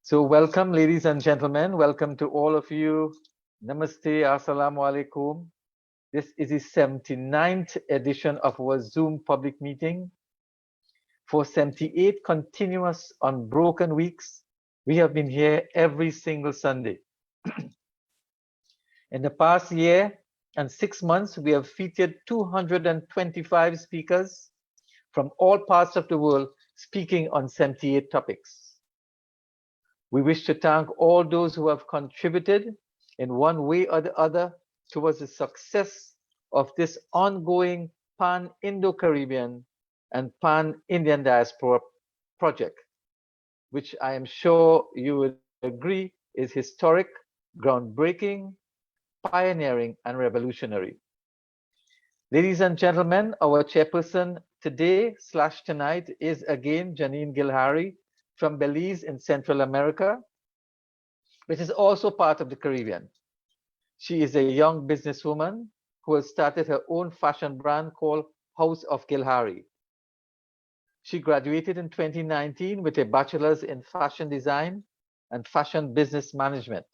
So welcome, ladies and gentlemen. Welcome to all of you. Namaste, assalamu alaikum. This is the 79th edition of our Zoom public meeting. For 78 continuous unbroken weeks, we have been here every single Sunday. In the past year and 6 months, we have featured 225 speakers from all parts of the world speaking on 78 topics. We wish to thank all those who have contributed in one way or the other towards the success of this ongoing Pan-Indo-Caribbean and Pan-Indian Diaspora project, which I am sure you would agree is historic, groundbreaking, pioneering, and revolutionary. Ladies and gentlemen, our chairperson today/tonight is again Janine Gilhari from Belize in Central America, which is also part of the Caribbean. She is a young businesswoman who has started her own fashion brand called House of Gilhari. She graduated in 2019 with a bachelor's in fashion design and fashion business management.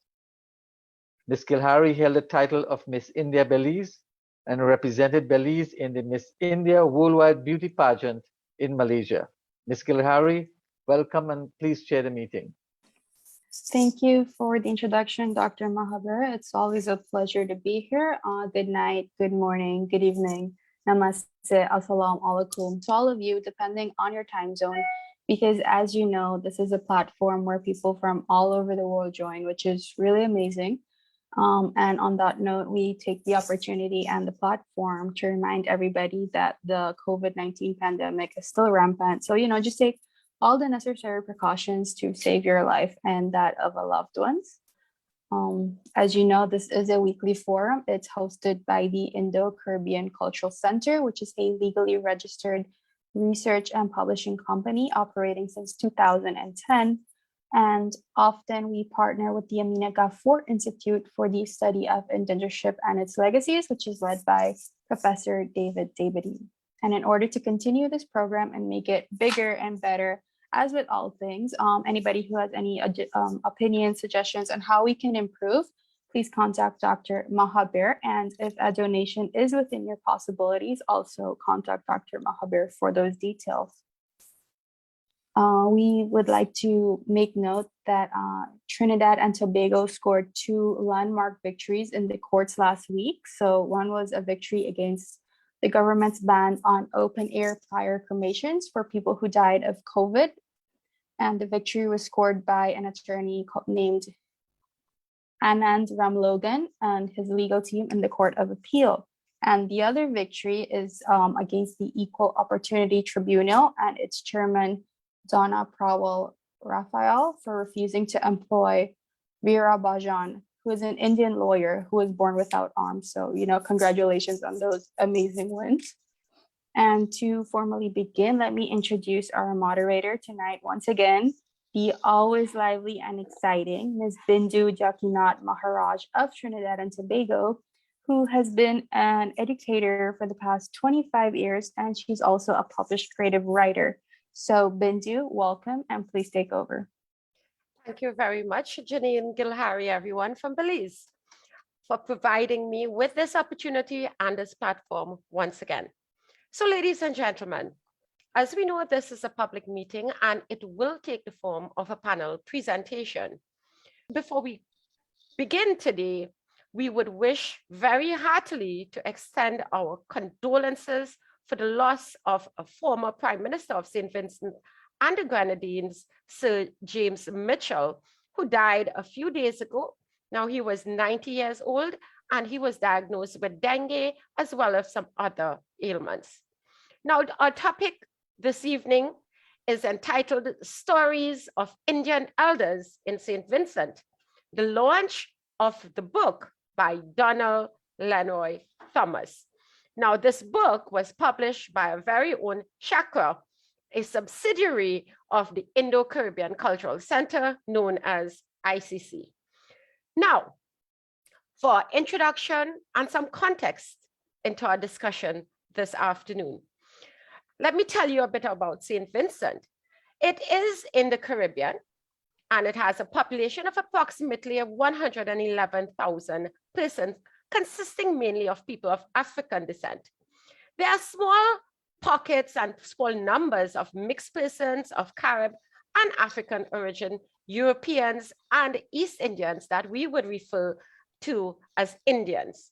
Ms. Gilhari held the title of Miss India Belize and represented Belize in the Miss India Worldwide Beauty Pageant in Malaysia. Ms. Gilhari, welcome and please chair the meeting. Thank you for the introduction, Dr. Mahabir. It's always a pleasure to be here. Good night, good morning, good evening. Namaste, assalamu alaikum to all of you, depending on your time zone, because as you know, this is a platform where people from all over the world join, which is really amazing. And on that note, we take the opportunity and the platform to remind everybody that the COVID-19 pandemic is still rampant. So, just take all the necessary precautions to save your life and that of a loved ones. As you know, this is a weekly forum. It's hosted by the Indo-Caribbean Cultural Center, which is a legally registered research and publishing company operating since 2010. And often we partner with the Amina Ghafoor Institute for the study of indentureship and its legacies, which is led by Professor David Dabadie. And in order to continue this program and make it bigger and better, as with all things, anybody who has any opinions, suggestions on how we can improve, please contact Dr. Mahabir. And if a donation is within your possibilities, also contact Dr. Mahabir for those details. We would like to make note that Trinidad and Tobago scored 2 landmark victories in the courts last week. So one was a victory against the government's ban on open-air prior cremations for people who died of COVID. And the victory was scored by an attorney named Anand Ramlogan and his legal team in the Court of Appeal. And the other victory is against the Equal Opportunity Tribunal and its chairman, Donna Prawal Raphael, for refusing to employ Veera Bajan, who is an Indian lawyer who was born without arms. So, congratulations on those amazing wins. And to formally begin, let me introduce our moderator tonight once again, the always lively and exciting Ms. Bindu Jakinath Maharaj of Trinidad and Tobago, who has been an educator for the past 25 years, and she's also a published creative writer. So Bindu, welcome, and please take over. Thank you very much, Janine Gilhari, everyone from Belize, for providing me with this opportunity and this platform once again. So ladies and gentlemen, as we know, this is a public meeting and it will take the form of a panel presentation. Before we begin today, we would wish very heartily to extend our condolences for the loss of a former Prime Minister of St. Vincent and the Grenadines, Sir James Mitchell, who died a few days ago. Now he was 90 years old and he was diagnosed with dengue as well as some other ailments. Now our topic this evening is entitled Stories of Indian Elders in St. Vincent, the launch of the book by Donald Lenoy Thomas. Now this book was published by our very own Chakra, a subsidiary of the Indo-Caribbean Cultural Center known as ICC. Now, for introduction and some context into our discussion this afternoon, let me tell you a bit about St. Vincent. It is in the Caribbean and it has a population of approximately 111,000 persons, consisting mainly of people of African descent. There are small pockets and small numbers of mixed persons of Carib and African origin, Europeans and East Indians that we would refer to as Indians.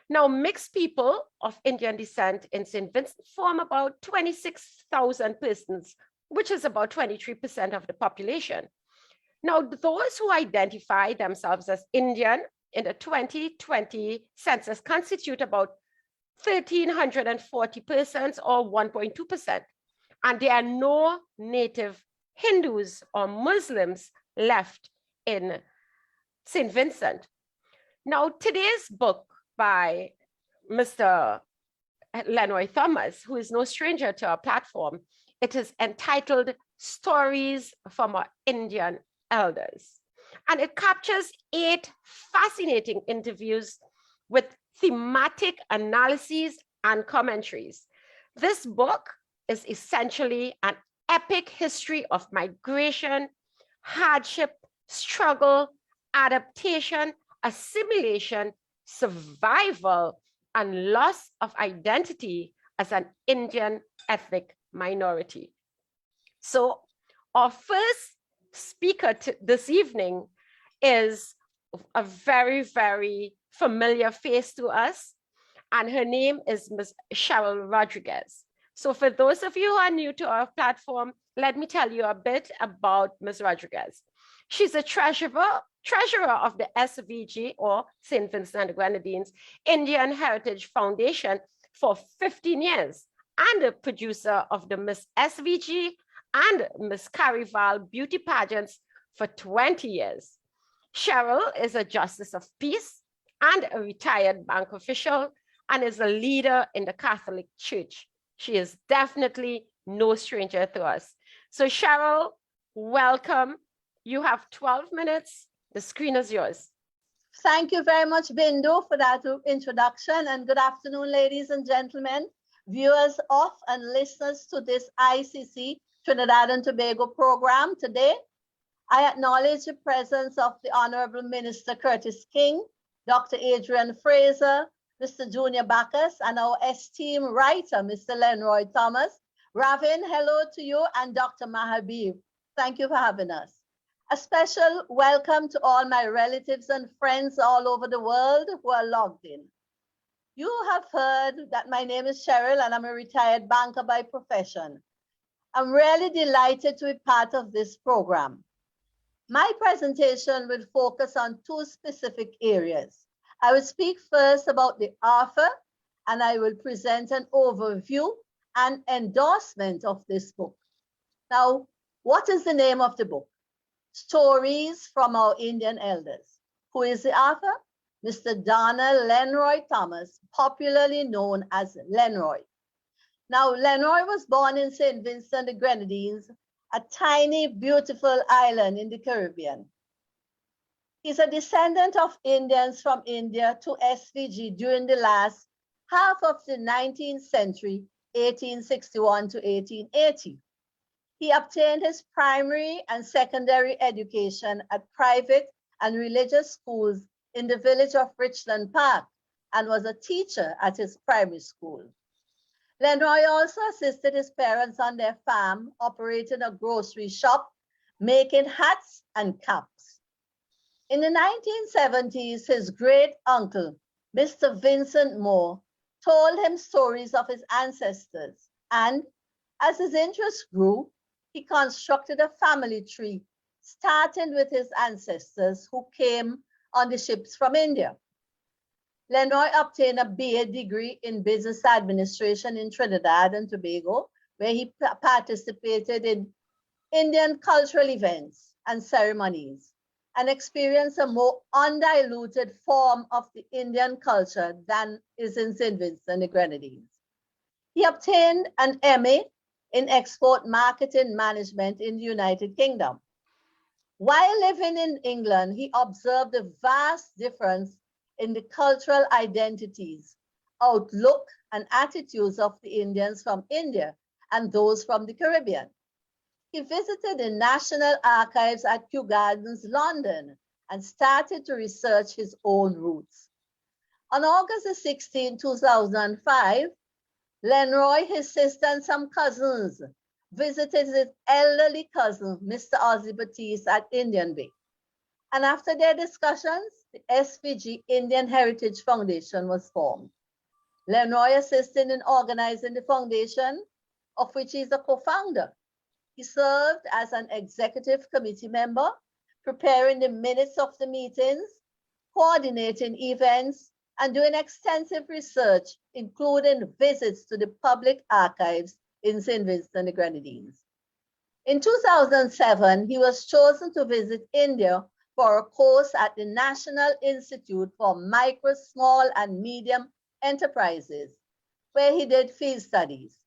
Now, mixed people of Indian descent in St. Vincent form about 26,000 persons, which is about 23% of the population. Now, those who identify themselves as Indian in the 2020 census constitute about 1,340 persons or 1.2%. And there are no native Hindus or Muslims left in St. Vincent. Now, today's book by Mr. Lenroy Thomas, who is no stranger to our platform, it is entitled Stories from Our Indian Elders. And it captures 8 fascinating interviews with thematic analyses and commentaries. This book is essentially an epic history of migration, hardship, struggle, adaptation, assimilation, survival, and loss of identity as an Indian ethnic minority. So our first speaker this evening is a very, very familiar face to us, and her name is Ms. Cheryl Rodriguez. So for those of you who are new to our platform, let me tell you a bit about Ms. Rodriguez. She's a treasurer of the SVG, or St. Vincent and the Grenadines Indian Heritage Foundation, for 15 years, and a producer of the Miss SVG and Miss Carival beauty pageants for 20 years. Cheryl is a justice of peace and a retired bank official, and is a leader in the Catholic Church. She is definitely no stranger to us. So Cheryl, welcome. You have 12 minutes. The screen is yours. Thank you very much, Bindu, for that introduction. And good afternoon, ladies and gentlemen, viewers of and listeners to this ICC Trinidad and Tobago program. Today, I acknowledge the presence of the Honorable Minister Curtis King, Dr. Adrian Fraser, Mr. Junior Bacchus, and our esteemed writer, Mr. Lenroy Thomas. Ravin, hello to you, and Dr. Mahabir. Thank you for having us. A special welcome to all my relatives and friends all over the world who are logged in. You have heard that my name is Cheryl and I'm a retired banker by profession. I'm really delighted to be part of this program. My presentation will focus on 2 specific areas. I will speak first about the author, and I will present an overview and endorsement of this book. Now, what is the name of the book? Stories from Our Indian Elders. Who is the author? Mr. Donald Lenroy Thomas, popularly known as Lenroy. Now, Lenroy was born in St. Vincent and the Grenadines, a tiny, beautiful island in the Caribbean. He's a descendant of Indians from India to SVG during the last half of the 19th century, 1861 to 1880. He obtained his primary and secondary education at private and religious schools in the village of Richland Park and was a teacher at his primary school. Lenroy also assisted his parents on their farm, operating a grocery shop, making hats and caps. In the 1970s, his great uncle, Mr. Vincent Moore, told him stories of his ancestors, and as his interest grew, he constructed a family tree, starting with his ancestors who came on the ships from India. Lenroy obtained a BA degree in business administration in Trinidad and Tobago, where he participated in Indian cultural events and ceremonies, and experienced a more undiluted form of the Indian culture than is in St. Vincent and the Grenadines. He obtained an MA in export marketing management in the United Kingdom. While living in England, he observed a vast difference in the cultural identities, outlook, and attitudes of the Indians from India and those from the Caribbean. he visited the National Archives at Kew Gardens, London, and started to research his own roots. On August 16, 2005, Lenroy, his sister, and some cousins visited his elderly cousin, Mr. Ozzie Batiste, at Indian Bay. And after their discussions, the SVG Indian Heritage Foundation was formed. Lenroy assisted in organizing the foundation, of which he is a co-founder. He served as an executive committee member, preparing the minutes of the meetings, coordinating events, and doing extensive research, including visits to the public archives in St. Vincent and the Grenadines. In 2007, he was chosen to visit India for a course at the National Institute for Micro, Small, and Medium Enterprises, where he did field studies,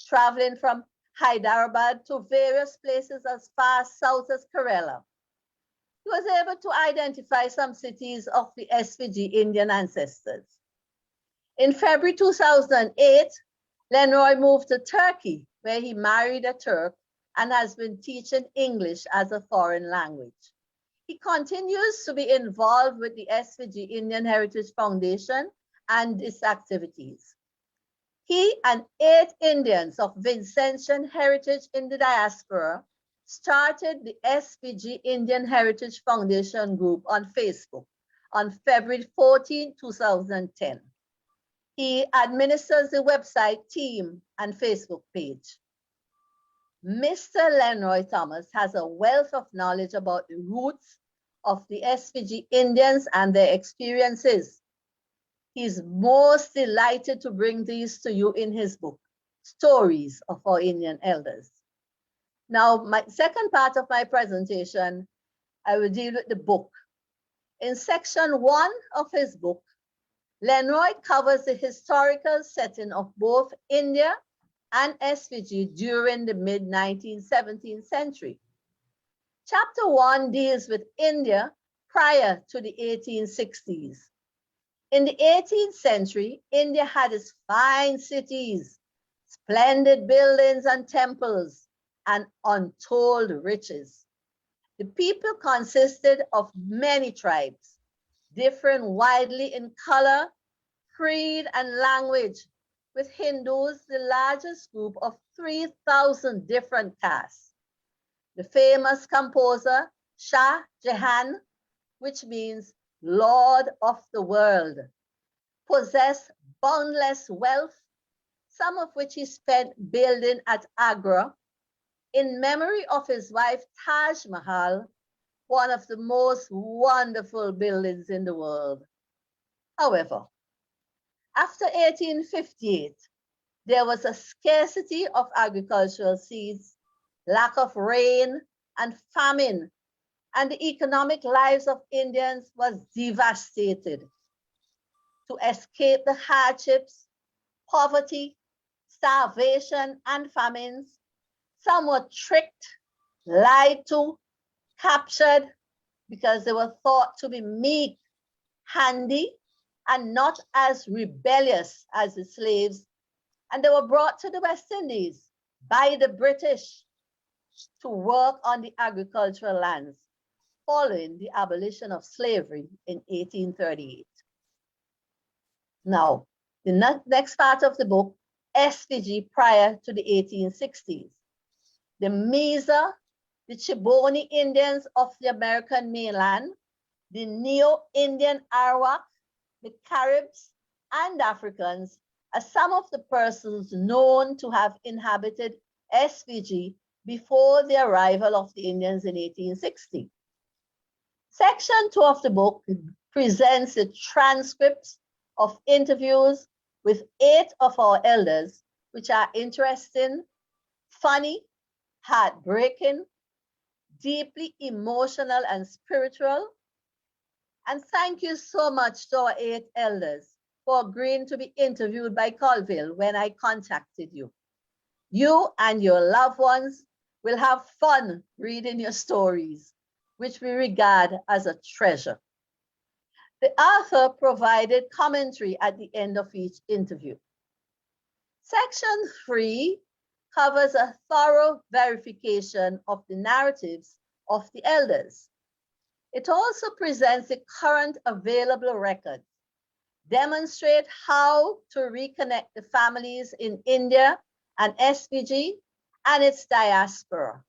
traveling from Hyderabad to various places as far south as Kerala. He was able to identify some cities of the SVG Indian ancestors. In February 2008, Lenroy moved to Turkey, where he married a Turk and has been teaching English as a foreign language. He continues to be involved with the SVG Indian Heritage Foundation and its activities. He and 8 Indians of Vincentian heritage in the diaspora started the SVG Indian Heritage Foundation group on Facebook on February 14, 2010. He administers the website team and Facebook page. Mr. Lenroy Thomas has a wealth of knowledge about the roots of the SVG Indians and their experiences. He's most delighted to bring these to you in his book, Stories of Our Indian Elders. Now, my second part of my presentation, I will deal with the book. In section 1 of his book, Lenroy covers the historical setting of both India and SVG during the mid-19th century. Chapter 1 deals with India prior to the 1860s. In the 18th century, India had its fine cities, splendid buildings and temples, and untold riches. The people consisted of many tribes, differing widely in color, creed, and language, with Hindus the largest group of 3,000 different castes. The famous composer Shah Jahan, which means Lord of the world, possessed boundless wealth, some of which he spent building at Agra in memory of his wife Taj Mahal, one of the most wonderful buildings in the world. However, after 1858, there was a scarcity of agricultural seeds, lack of rain, and famine, and the economic lives of Indians was devastated. To escape the hardships, poverty, starvation, and famines, some were tricked, lied to, captured because they were thought to be meek, handy, and not as rebellious as the slaves, and they were brought to the West Indies by the British to work on the agricultural lands following the abolition of slavery in 1838. Now, the next part of the book, SVG prior to the 1860s. The Mesa, the Chiboni Indians of the American mainland, the Neo-Indian Arawak, the Caribs, and Africans are some of the persons known to have inhabited SVG before the arrival of the Indians in 1860. Section 2 of the book presents the transcripts of interviews with 8 of our elders, which are interesting, funny, heartbreaking, deeply emotional and spiritual. And thank you so much to our 8 elders for agreeing to be interviewed by Colville when I contacted you. You and your loved ones will have fun reading your stories, which we regard as a treasure. The author provided commentary at the end of each interview. Section 3 covers a thorough verification of the narratives of the elders. It also presents the current available records, demonstrate how to reconnect the families in India and SPG and its diaspora,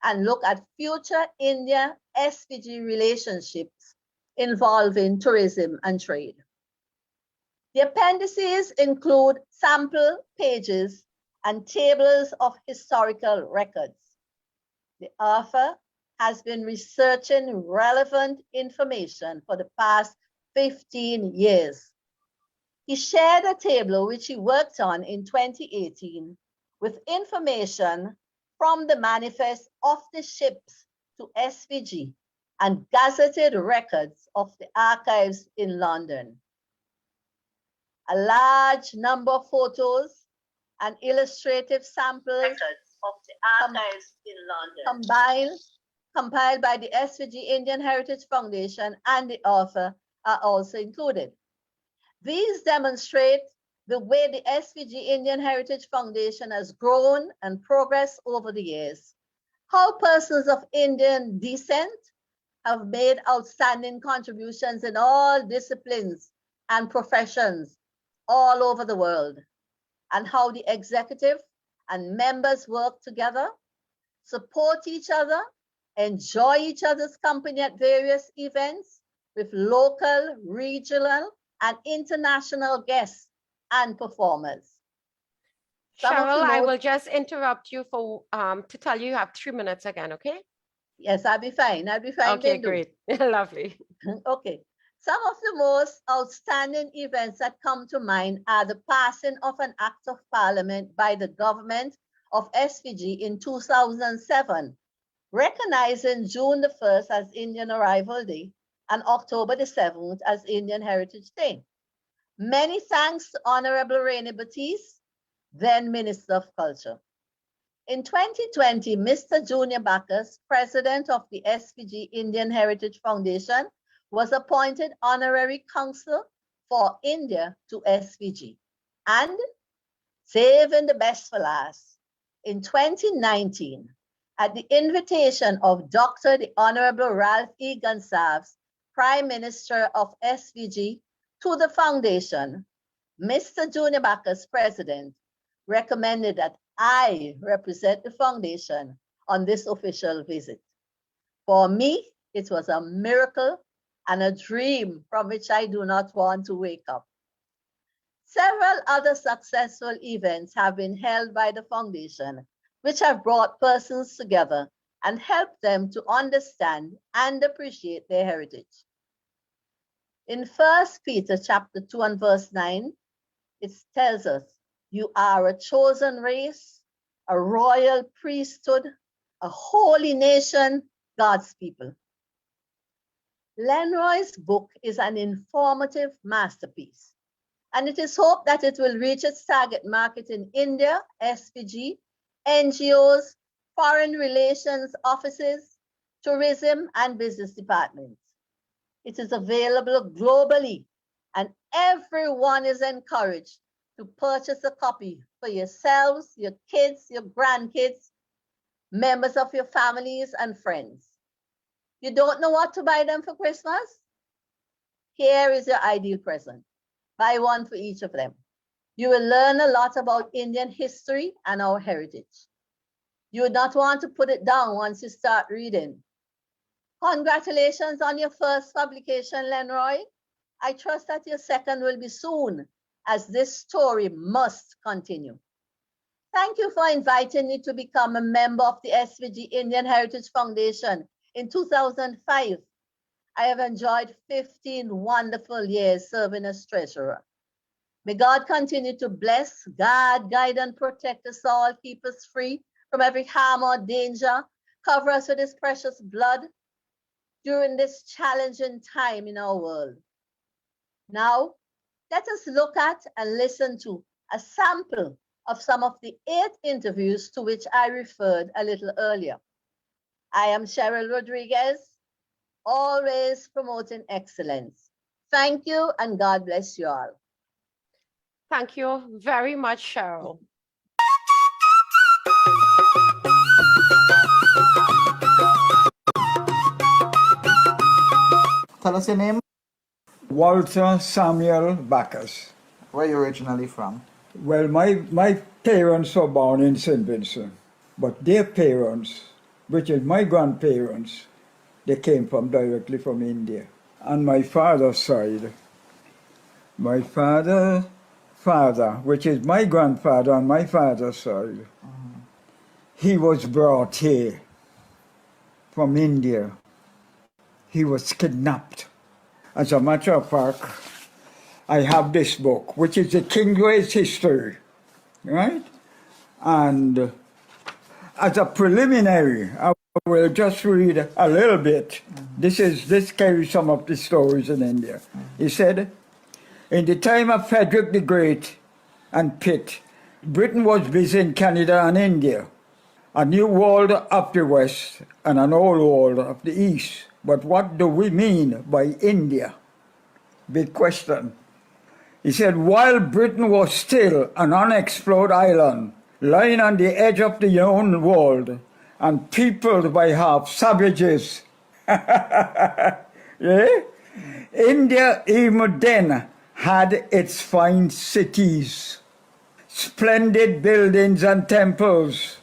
and look at future India-SPG relationships involving tourism and trade. The appendices include sample pages and tables of historical records. The author has been researching relevant information for the past 15 years. He shared a table which he worked on in 2018 with information from the manifest of the ships to SPG and gazetted records of the archives in London. A large number of photos and illustrative samples of the archives in London compiled by the SPG Indian Heritage Foundation and the author are also included. These demonstrate the way the SPG Indian Heritage Foundation has grown and progressed over the years, how persons of Indian descent have made outstanding contributions in all disciplines and professions all over the world, and how the executive and members work together, support each other, enjoy each other's company at various events with local, regional, and international guests and performers. Cheryl, I will just interrupt you for to tell you have 3 minutes again, okay? Yes, I'll be fine. I'll be fine. Okay, Bindu. great. Lovely. Okay. Some of the most outstanding events that come to mind are the passing of an act of parliament by the government of SPG in 2007, recognizing June the 1st as Indian Arrival Day and October the 7th as Indian Heritage Day. Many thanks to Honorable Rene Batiste, then Minister of Culture. In 2020, Mr. Junior Bacchus, president of the SPG Indian Heritage Foundation, was appointed honorary counsel for India to SPG. And saving the best for last, in 2019, at the invitation of Dr. the Honorable Ralph E. Gonsalves, Prime Minister of SPG, to the foundation, Mr. Junior Bacchus, president, recommended that I represent the foundation on this official visit. For me, it was a miracle and a dream from which I do not want to wake up. Several other successful events have been held by the foundation, which have brought persons together and helped them to understand and appreciate their heritage. In 1 Peter chapter 2 and verse 9, it tells us, you are a chosen race, a royal priesthood, a holy nation, God's people. Lenroy's book is an informative masterpiece, and it is hoped that it will reach its target market in India, SPG, NGOs, foreign relations offices, tourism, and business departments. It is available globally, and everyone is encouraged to purchase a copy for yourselves, your kids, your grandkids, members of your families and friends. You don't know what to buy them for Christmas? Here is your ideal present. Buy one for each of them. You will learn a lot about Indian history and our heritage. You would not want to put it down once you start reading. Congratulations on your first publication, Lenroy. I trust that your second will be soon, as this story must continue. Thank you for inviting me to become a member of the SPG Indian Heritage Foundation in 2005. I have enjoyed 15 wonderful years serving as treasurer. May God continue to bless, guard, guide, and protect us all, keep us free from every harm or danger, cover us with his precious blood during this challenging time in our world. Now, let us look at and listen to a sample of some of the 8 interviews to which I referred a little earlier. I am Cheryl Rodriguez, always promoting excellence. Thank you, and God bless you all. Thank you very much, Cheryl. Tell us your name. Walter Samuel Bacchus. Where are you originally from? Well, my parents were born in St. Vincent, but their parents, which is my grandparents, they came directly from India. On my father's side, my father, which is my grandfather on my father's side, he was brought here from India. He was kidnapped. As a matter of fact, I have this book, which is the Kingsway's history, right? And as a preliminary, I will just read a little bit. This carries some of the stories in India. He said, in the time of Frederick the Great and Pitt, Britain was busy in Canada and India, a new world of the West and an old world of the East. But what do we mean by India? Big question. He said, while Britain was still an unexplored island, lying on the edge of the known world, and peopled by half savages, yeah? India even then had its fine cities, splendid buildings and temples,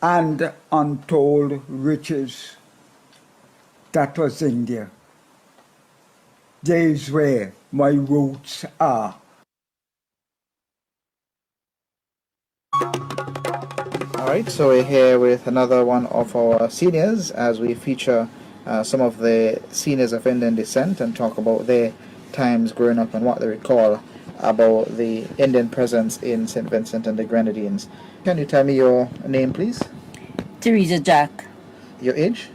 and untold riches. That was India. There is where my roots are. All right, so we're here with another one of our seniors as we feature some of the seniors of Indian descent and talk about their times growing up and what they recall about the Indian presence in St. Vincent and the Grenadines. Can you tell me your name, please? Teresa Jack, Your age?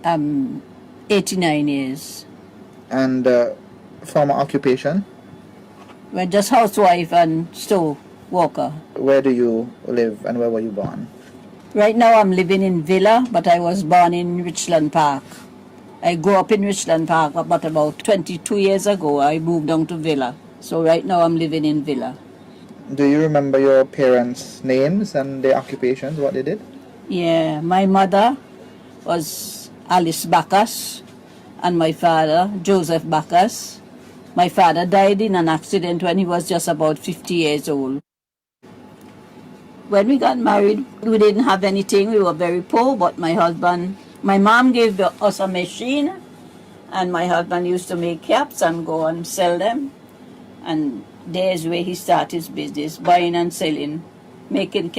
89 years. And former occupation? We're just housewife and stove worker. Where do you live and where were you born? Right now I'm living in Villa, but I was born in Richland Park. I grew up in Richland Park, but about 22 years ago I moved down to Villa. So right now I'm living in Villa. Do you remember your parents' names and their occupations, what they did? Yeah, my mother was Alice Bacchus and my father, Joseph Bacchus. My father died in an accident when he was just about 50 years old. When we got married, we didn't have anything. We were very poor, but my mom gave us a machine, and my husband used to make caps and go and sell them. And there's where he started his business, buying and selling, making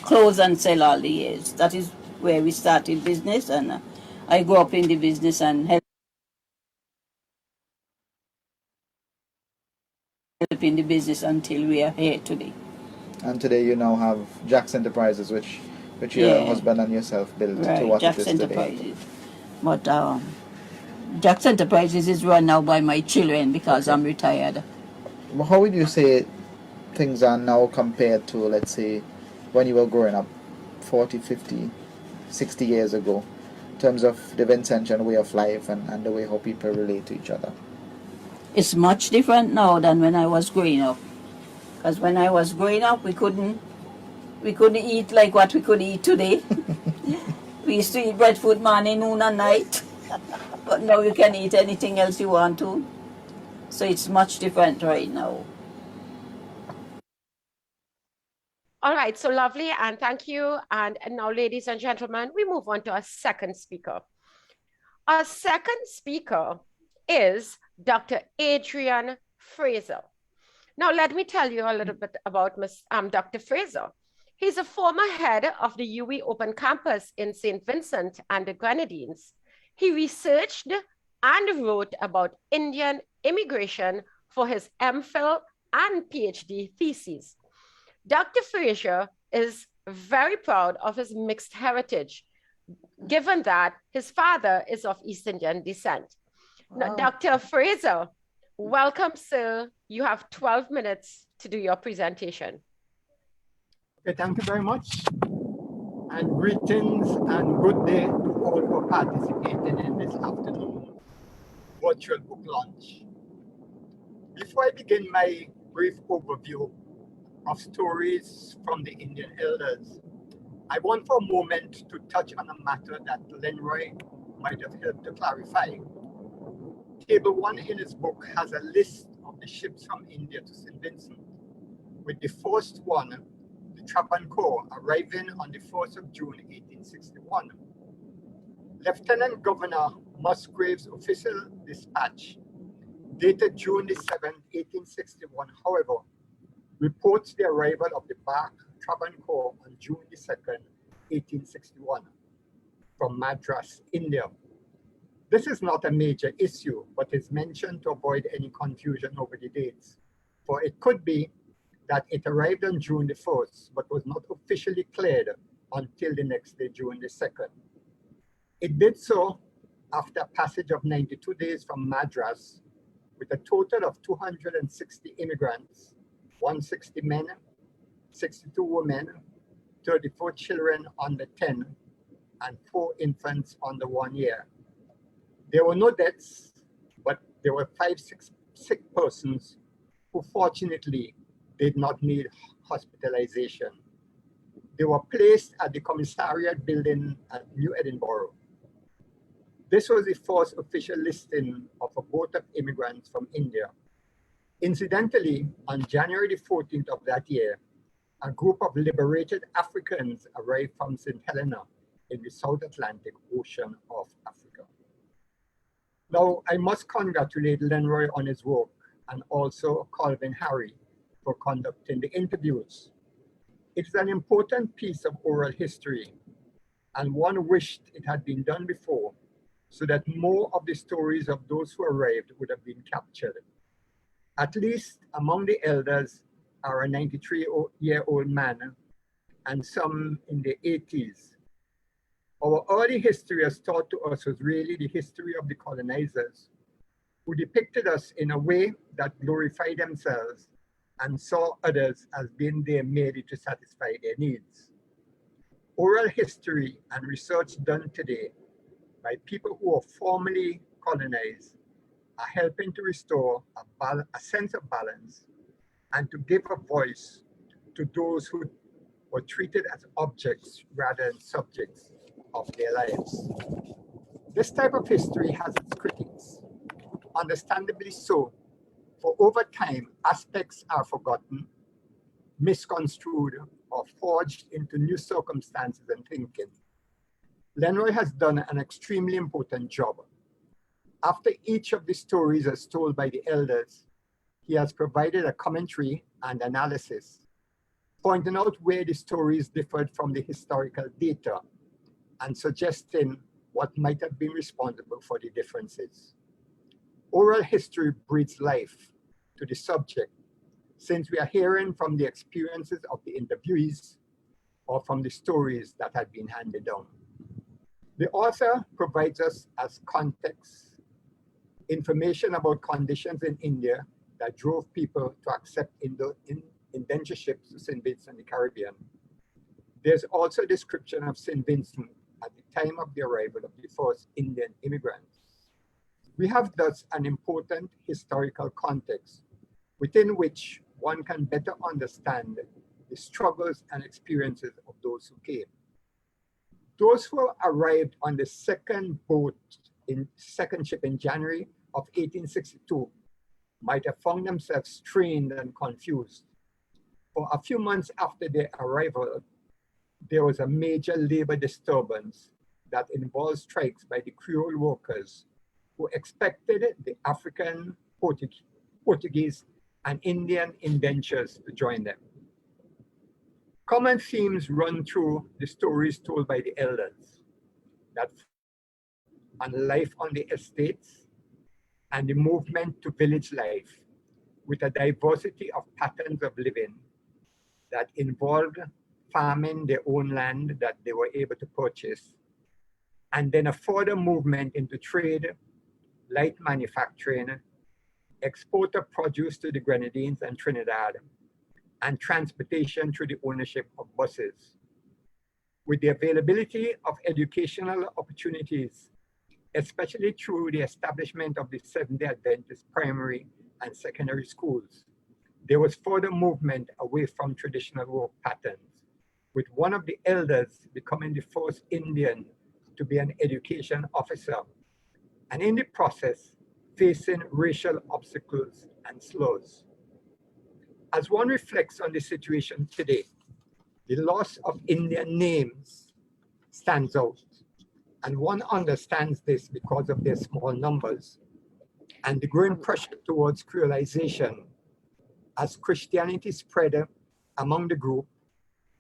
clothes and sell all the years. That is where we started business, and I grew up in the business and helped in the business until we are here today. And today you now have Jack's Enterprises, which your Yeah. husband and yourself built to Right, what Jack's it is today. Enterprises. But Jack's Enterprises is run now by my children because I'm retired. How would you say things are now compared to, let's say, when you were growing up 40, 50, 60 years ago, in terms of the Vincentian way of life and the way how people relate to each other? It's much different now than when I was growing up. Because when I was growing up, we couldn't eat like what we could eat today. We used to eat breadfruit morning, noon, and night. But now you can eat anything else you want to. So it's much different right now. All right, so lovely, and thank you. And now, ladies and gentlemen, we move on to our second speaker. Our second speaker is Dr. Adrian Fraser. Now, let me tell you a little bit about Dr. Fraser. He's a former head of the UWI Open Campus in St. Vincent and the Grenadines. He researched and wrote about Indian immigration for his MPhil and PhD theses. Dr. Fraser is very proud of his mixed heritage, given that his father is of East Indian descent. Now, Dr. Fraser, welcome, sir. You have 12 minutes to do your presentation. Okay, thank you very much. And greetings and good day to all who are participating in this afternoon virtual book launch. Before I begin my brief overview of stories from the Indian elders, I want for a moment to touch on a matter that Lenroy might have helped to clarify. Table 1 in his book has a list of the ships from India to St. Vincent, with the first one, the Travancore, arriving on the 1st of June 1861. Lieutenant Governor Musgrave's official dispatch, dated June the 7th, 1861, however, reports the arrival of the bark Travancore on June the 2nd, 1861, from Madras, India. This is not a major issue, but is mentioned to avoid any confusion over the dates, for it could be that it arrived on June the 1st, but was not officially cleared until the next day, June the 2nd. It did so after a passage of 92 days from Madras, with a total of 260 immigrants, 160 men, 62 women, 34 children under 10, and 4 infants under 1 year. There were no deaths, but there were 5 sick persons who fortunately did not need hospitalization. They were placed at the commissariat building at New Edinburgh. This was the first official listing of a boat of immigrants from India. Incidentally, on January the 14th of that year, a group of liberated Africans arrived from St. Helena in the South Atlantic Ocean of Africa. Now, I must congratulate Lenroy on his work and also Calvin Harry for conducting the interviews. It's an important piece of oral history, and one wished it had been done before so that more of the stories of those who arrived would have been captured. At least among the elders are a 93-year-old man and some in the 80s. Our early history as taught to us was really the history of the colonizers, who depicted us in a way that glorified themselves and saw others as being there merely to satisfy their needs. Oral history and research done today by people who were formerly colonized are helping to restore a sense of balance and to give a voice to those who were treated as objects rather than subjects of their lives. This type of history has its critics, understandably so, for over time, aspects are forgotten, misconstrued, or forged into new circumstances and thinking. Lenroy has done an extremely important job. After each of the stories is told by the elders, he has provided a commentary and analysis, pointing out where the stories differed from the historical data and suggesting what might have been responsible for the differences. Oral history breathes life to the subject, since we are hearing from the experiences of the interviewees or from the stories that have been handed down. The author provides us as context information about conditions in India that drove people to accept indentureships to St. Vincent in the Caribbean. There's also a description of St. Vincent at the time of the arrival of the first Indian immigrants. We have thus an important historical context within which one can better understand the struggles and experiences of those who came. Those who arrived on the second ship in January of 1862 might have found themselves strained and confused. For a few months after their arrival, there was a major labor disturbance that involved strikes by the Creole workers who expected the African, Portuguese, and Indian indentures to join them. Common themes run through the stories told by the elders, that on life on the estates and the movement to village life, with a diversity of patterns of living that involved farming their own land that they were able to purchase, and then a further movement into trade, light manufacturing, export of produce to the Grenadines and Trinidad, and transportation through the ownership of buses. With the availability of educational opportunities, especially through the establishment of the Seventh-day Adventist primary and secondary schools, there was further movement away from traditional work patterns with one of the elders becoming the first Indian to be an education officer, and in the process, facing racial obstacles and slurs. As one reflects on the situation today, the loss of Indian names stands out, and one understands this because of their small numbers and the growing pressure towards creolization as Christianity spread among the group,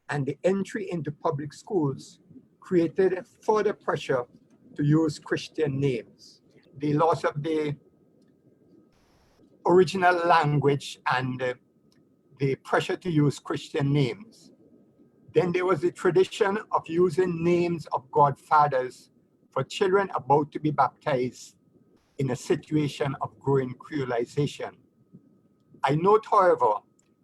and the entry into public schools created further pressure to use Christian names. The loss of the original language and the pressure to use Christian names. Then there was the tradition of using names of godfathers for children about to be baptized in a situation of growing creolization. I note, however,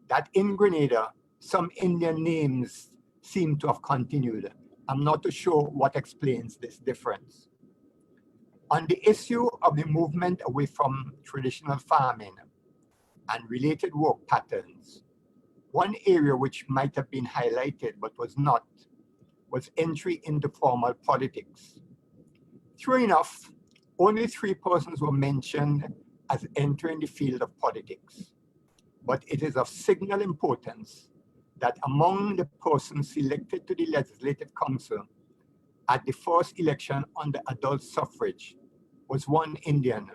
that in Grenada, some Indian names seem to have continued. I'm not too sure what explains this difference. On the issue of the movement away from traditional farming and related work patterns, one area which might have been highlighted but was not was entry into formal politics. True enough, only 3 persons were mentioned as entering the field of politics, but it is of signal importance that among the persons selected to the Legislative Council at the first election on the adult suffrage was one Indian,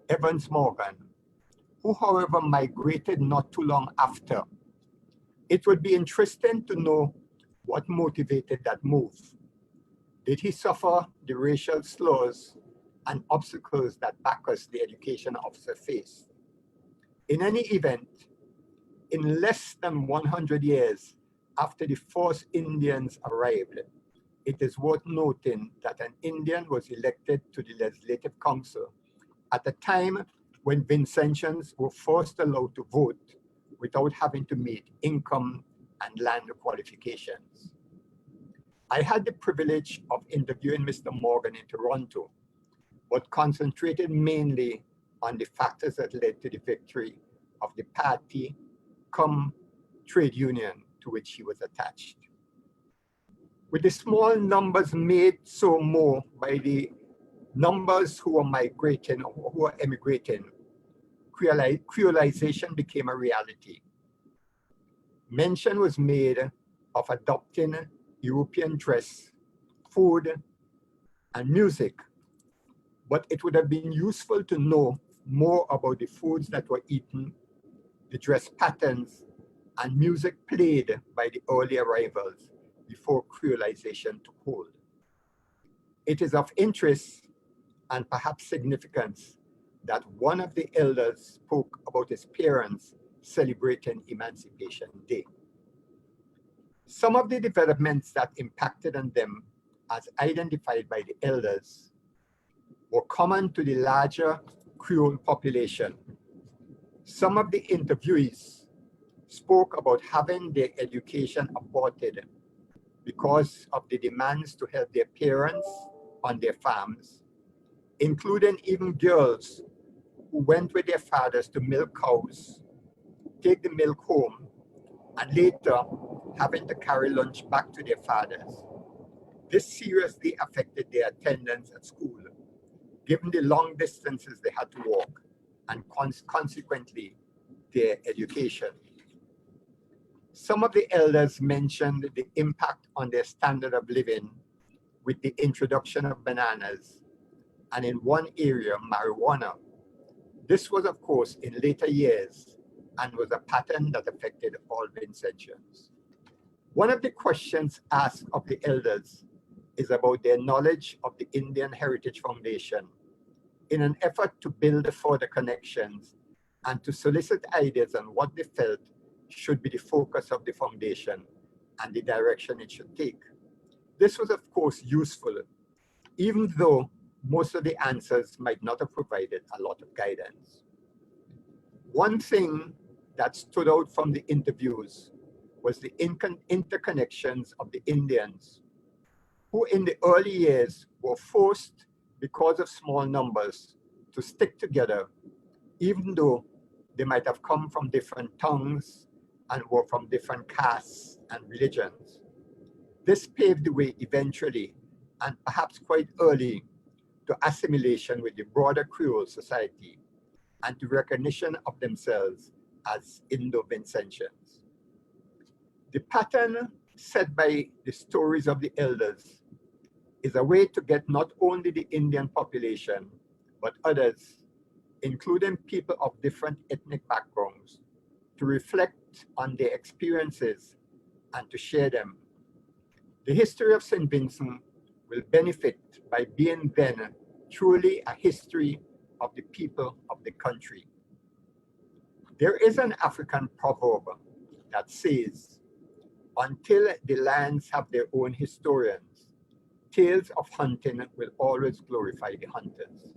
Evans Morgan, who however migrated not too long after. It would be interesting to know what motivated that move. Did he suffer the racial slurs and obstacles that Bacchus, the education officer, faced? In any event, in less than 100 years after the first Indians arrived, it is worth noting that an Indian was elected to the Legislative Council at a time when Vincentians were first allowed to vote without having to meet income and land qualifications. I had the privilege of interviewing Mr. Morgan in Toronto, but concentrated mainly on the factors that led to the victory of the party come trade union to which he was attached. With the small numbers made so more by the numbers who were migrating or who were emigrating, creolization became a reality. Mention was made of adopting European dress, food, and music, but it would have been useful to know more about the foods that were eaten, the dress patterns, and music played by the early arrivals before creolization took hold. It is of interest and perhaps significance that one of the elders spoke about his parents celebrating Emancipation Day. Some of the developments that impacted on them, as identified by the elders, were common to the larger Creole population. Some of the interviewees spoke about having their education aborted because of the demands to help their parents on their farms, including even girls who went with their fathers to milk cows, take the milk home, and later having to carry lunch back to their fathers. This seriously affected their attendance at school, given the long distances they had to walk, and consequently, their education. Some of the elders mentioned the impact on their standard of living with the introduction of bananas, and in one area, marijuana. This was, of course, in later years, and was a pattern that affected all Vincentians. One of the questions asked of the elders is about their knowledge of the Indian Heritage Foundation in an effort to build further connections and to solicit ideas on what they felt should be the focus of the foundation and the direction it should take. This was, of course, useful, even though most of the answers might not have provided a lot of guidance. One thing that stood out from the interviews was the interconnections of the Indians, who in the early years were forced, because of small numbers, to stick together, even though they might have come from different tongues and were from different castes and religions. This paved the way eventually, and perhaps quite early, to assimilation with the broader Creole society and to recognition of themselves as Indo-Vincentians. The pattern set by the stories of the elders is a way to get not only the Indian population, but others, including people of different ethnic backgrounds, to reflect on their experiences and to share them. The history of St. Vincent will benefit by being then truly a history of the people of the country. There is an African proverb that says, until the lands have their own historians, tales of hunting will always glorify the hunters.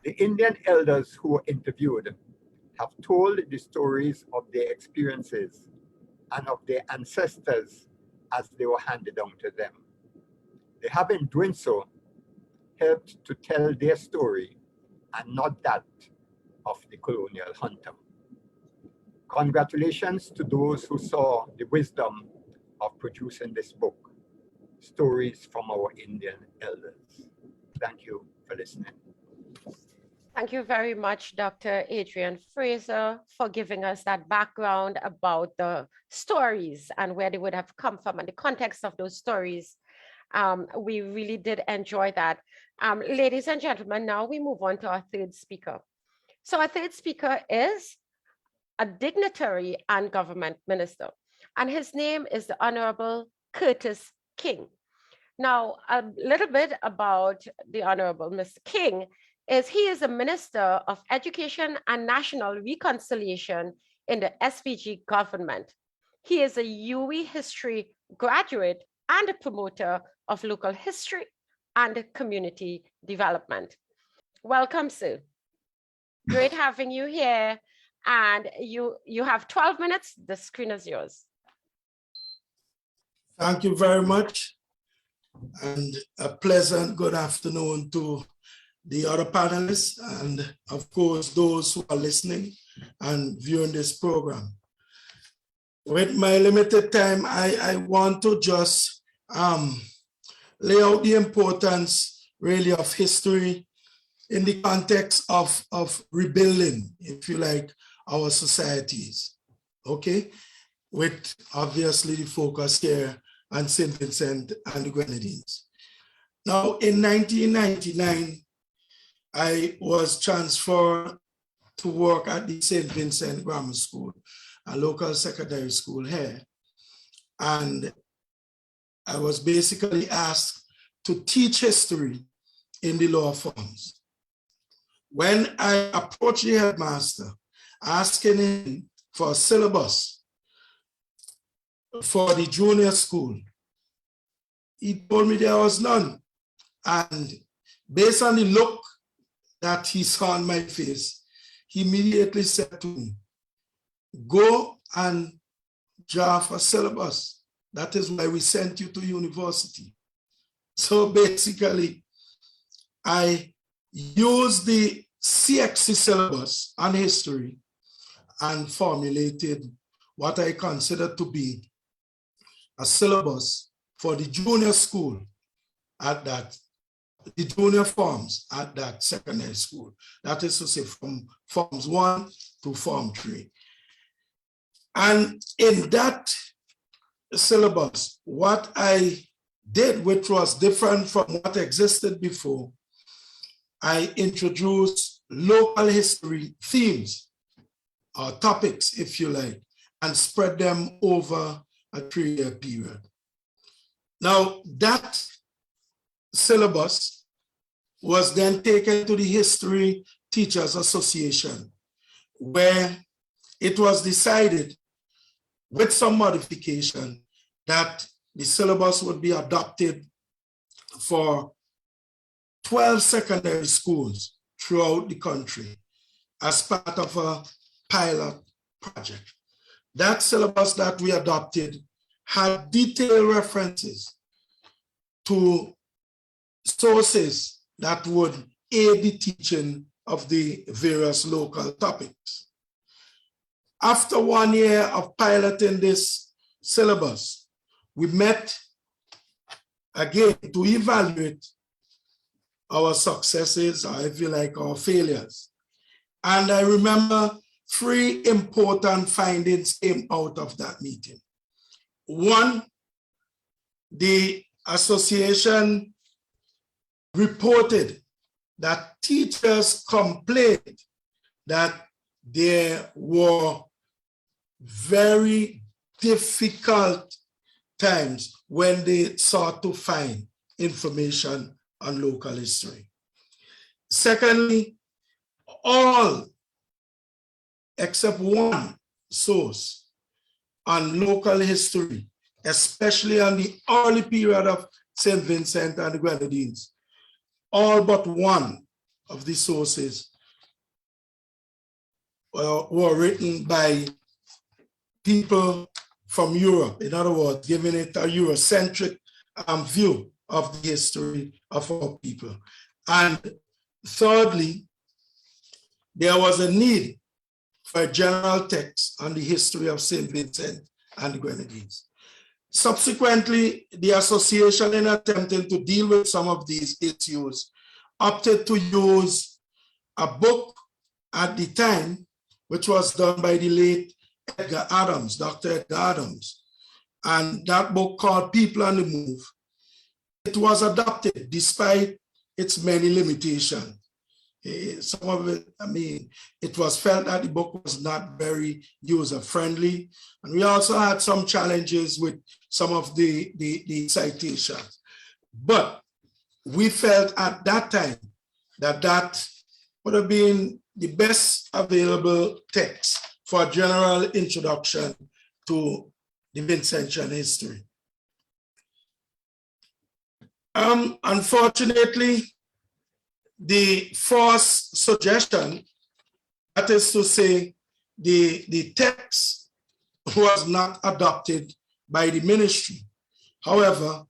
The Indian elders who were interviewed have told the stories of their experiences and of their ancestors as they were handed down to them. They have in doing so helped to tell their story and not that of the colonial hunter. Congratulations to those who saw the wisdom of producing this book, Stories from Our Indian Elders. Thank you for listening. Thank you very much, Dr. Adrian Fraser, for giving us that background about the stories and where they would have come from and the context of those stories. We really did enjoy that. Ladies and gentlemen, now we move on to our third speaker. So our third speaker is a dignitary and government minister, and his name is the Honorable Curtis King. Now, a little bit about the Honorable Mr. King is he is a Minister of Education and National Reconciliation in the SVG government. He is a UWI history graduate and a promoter of local history and community development. Welcome, sir. Great having you here. And you have 12 minutes. The screen is yours. Thank you very much. And a pleasant good afternoon to the other panelists and of course those who are listening and viewing this program. With my limited time, I want to just lay out the importance really of history in the context of rebuilding, if you like, our societies, okay? With obviously the focus here on St. Vincent and the Grenadines. Now, in 1999, I was transferred to work at the St. Vincent Grammar School, a local secondary school here. And I was basically asked to teach history in the law forms. When I approached the headmaster, asking him for a syllabus for the junior school, he told me there was none. And based on the look that he saw on my face, he immediately said to me, go and draft a syllabus. That is why we sent you to university. So basically, I used the CXC syllabus on history and formulated what I consider to be a syllabus for the junior school at that, the junior forms at that secondary school. That is to say from forms 1 to form 3. And in that syllabus, what I did, which was different from what existed before, I introduced local history themes or topics, if you like, and spread them over a 3-year period. Now, that syllabus was then taken to the History Teachers Association, where it was decided with some modification that the syllabus would be adopted for 12 secondary schools throughout the country as part of a pilot project. That syllabus that we adopted had detailed references to sources that would aid the teaching of the various local topics. After 1 year of piloting this syllabus, we met again, to evaluate our successes, or if you like, our failures. And I remember 3 important findings came out of that meeting. One, the association reported that teachers complained that there were very difficult times when they sought to find information on local history. Secondly, all except one source on local history, especially on the early period of St. Vincent and the Grenadines, all but one of the sources were written by people from Europe. In other words, giving it a Eurocentric view of the history of our people. And thirdly, there was a need for a general text on the history of St. Vincent and the Grenadines. Subsequently, the association, in attempting to deal with some of these issues, opted to use a book at the time, which was done by the late Edgar Adams, Dr. Edgar Adams. And that book called People on the Move, it was adopted despite its many limitations. Some of it, I mean, it was felt that the book was not very user-friendly. And we also had some challenges with some of the citations. But we felt at that time that that would have been the best available text for a general introduction to the Vincentian history. Unfortunately, the fourth suggestion, that is to say, the text was not adopted by the ministry. However,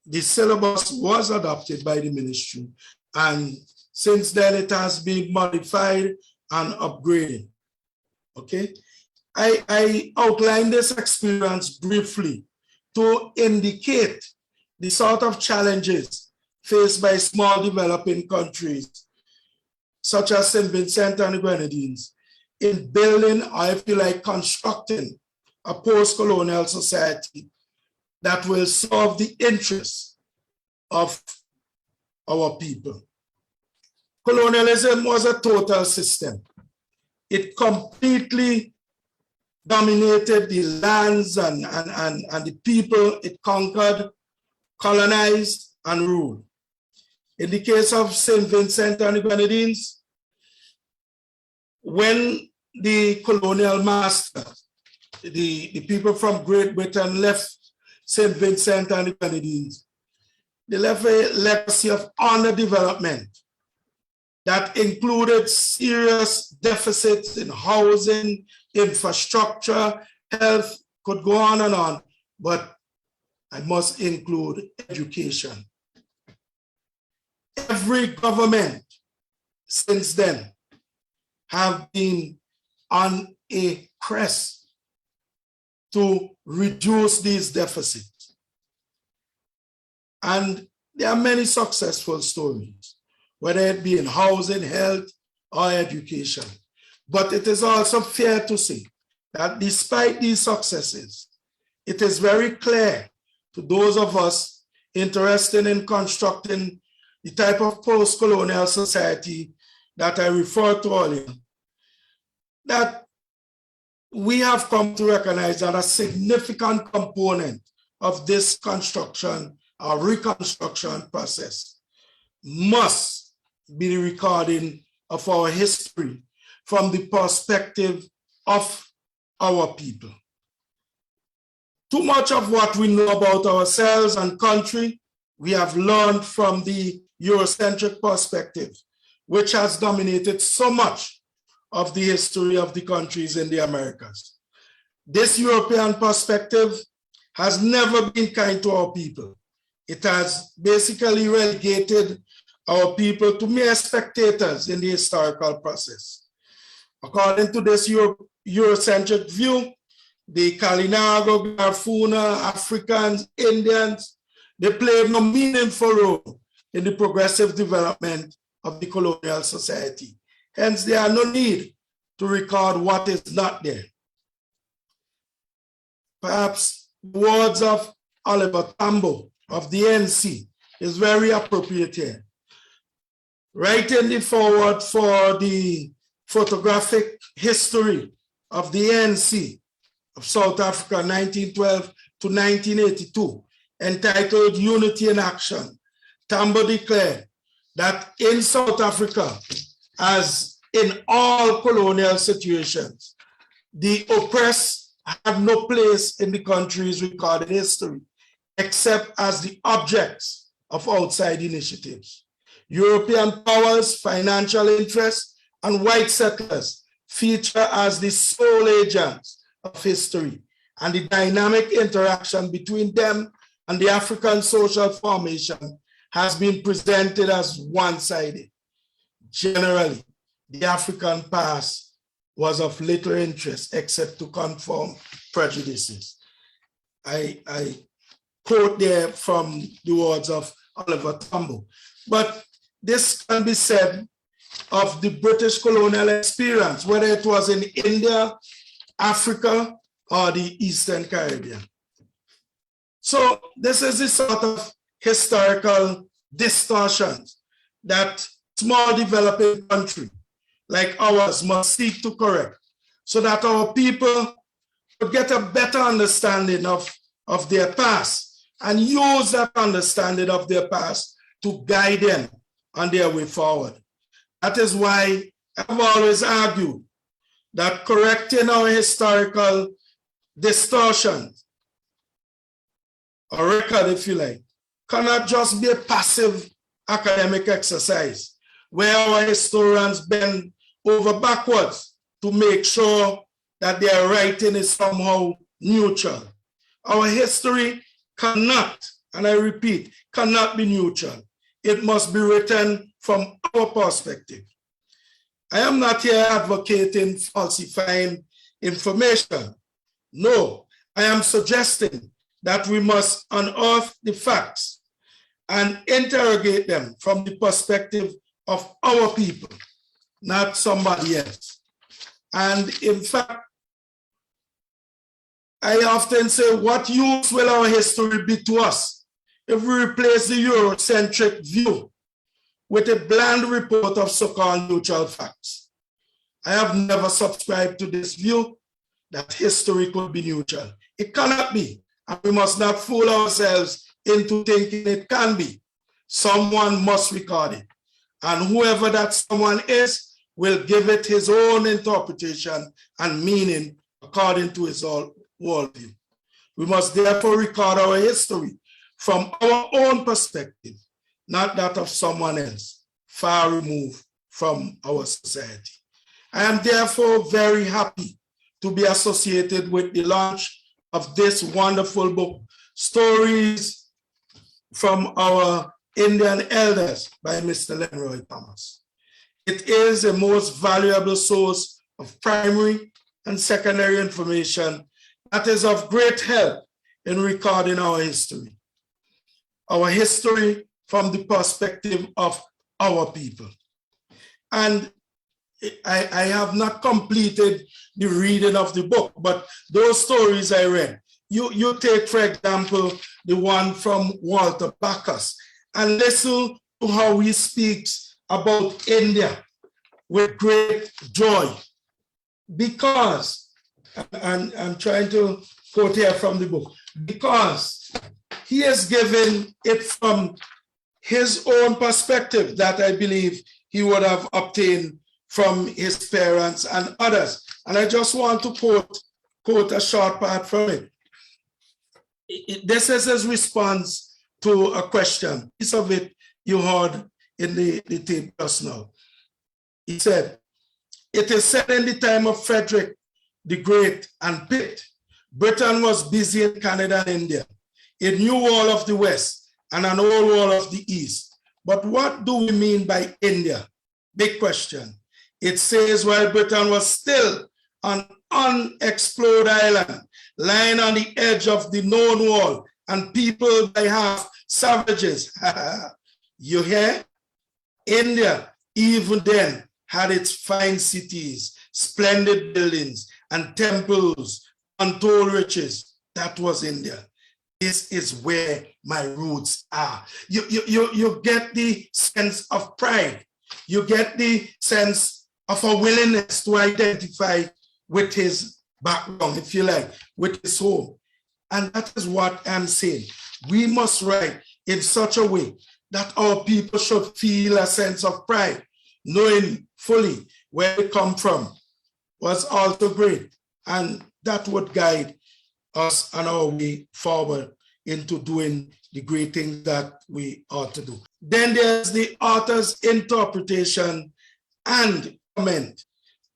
the syllabus was adopted by the ministry, and since then it has been modified and upgraded. Okay, I outlined this experience briefly to indicate the sort of challenges faced by small developing countries, such as St. Vincent and the Grenadines, in building, or if you like, constructing a post-colonial society that will serve the interests of our people. Colonialism was a total system. It completely dominated the lands and the people it conquered, colonized, and ruled. In the case of St. Vincent and the Grenadines, when the colonial master, the people from Great Britain left St. Vincent and the Grenadines, they left a legacy of underdevelopment that included serious deficits in housing, infrastructure, health, could go on, but I must include education. Every government since then have been on a quest to reduce these deficits. And there are many successful stories, whether it be in housing, health, or education. But it is also fair to say that despite these successes, it is very clear to those of us interested in constructing the type of post-colonial society that I referred to earlier, that we have come to recognize that a significant component of this construction or reconstruction process must be the recording of our history from the perspective of our people. Too much of what we know about ourselves and country, we have learned from the Eurocentric perspective, which has dominated so much of the history of the countries in the Americas. This European perspective has never been kind to our people. It has basically relegated our people to mere spectators in the historical process. According to this Eurocentric view, the Kalinago, Garifuna, Africans, Indians, they played no meaningful role in the progressive development of the colonial society. Hence, there are no need to record what is not there. Perhaps the words of Oliver Tambo of the ANC is very appropriate here. Writing the foreword for the photographic history of the ANC of South Africa, 1912 to 1982, entitled Unity in Action, Tambo declared that in South Africa, as in all colonial situations, the oppressed have no place in the country's recorded history, except as the objects of outside initiatives. European powers, financial interests, and white settlers feature as the sole agents of history, and the dynamic interaction between them and the African social formation has been presented as one-sided. Generally, the African past was of little interest except to confirm prejudices. I quote there from the words of Oliver Tambo. But this can be said of the British colonial experience, whether it was in India, Africa, or the Eastern Caribbean. So this is the sort of historical distortions that small developing country like ours must seek to correct, so that our people could get a better understanding of their past and use that understanding of their past to guide them on their way forward. That is why I've always argued that correcting our historical distortions, or record if you like, cannot just be a passive academic exercise where our historians bend over backwards to make sure that their writing is somehow neutral. Our history cannot, and I repeat, cannot be neutral. It must be written from our perspective. I am not here advocating falsifying information. No, I am suggesting that we must unearth the facts and interrogate them from the perspective of our people, not somebody else. And in fact, I often say, what use will our history be to us if we replace the Eurocentric view with a bland report of so-called neutral facts? I have never subscribed to this view that history could be neutral. It cannot be, and we must not fool ourselves into thinking it can be. Someone must record it, and whoever that someone is will give it his own interpretation and meaning according to his worldview. We must therefore record our history from our own perspective, not that of someone else, far removed from our society. I am therefore very happy to be associated with the launch of this wonderful book, Stories from Our Indian Elders by Mr. Lenroy Thomas. It is a most valuable source of primary and secondary information that is of great help in recording our history from the perspective of our people. And I have not completed the reading of the book, but those stories I read, you take, for example, the one from Walter Backus, and listen to how he speaks about India with great joy. Because, and I'm trying to quote here from the book, because he has given it from his own perspective that I believe he would have obtained from his parents and others. And I just want to quote a short part from it. This is his response to a question. Piece of it you heard in the tape just now. He said, "It is said in the time of Frederick the Great and Pitt, Britain was busy in Canada and India, a new wall of the West and an old wall of the East. But what do we mean by India? Big question. It says while Britain was still an unexplored island, lying on the edge of the known wall and people by half savages. You hear? India, even then, had its fine cities, splendid buildings, and temples, untold riches. That was India. This is where my roots are. You get the sense of pride. You get the sense of a willingness to identify with his background, if you like, with his home. And that is what I'm saying. We must write in such a way that our people should feel a sense of pride, knowing fully where we come from was also great. And that would guide us on our way forward into doing the great things that we ought to do. Then there's the author's interpretation and comment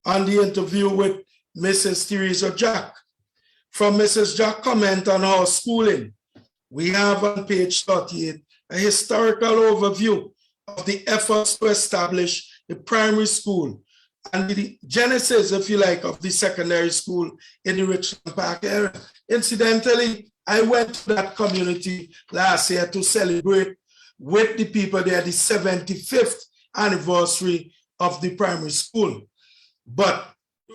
on the interview with Mrs. Teresa Jack. From Mrs. Jack comment on our schooling, we have on page 38 a historical overview of the efforts to establish the primary school and the genesis, if you like, of the secondary school in the Richland Park area. Incidentally, I went to that community last year to celebrate with the people there the 75th anniversary of the primary school. But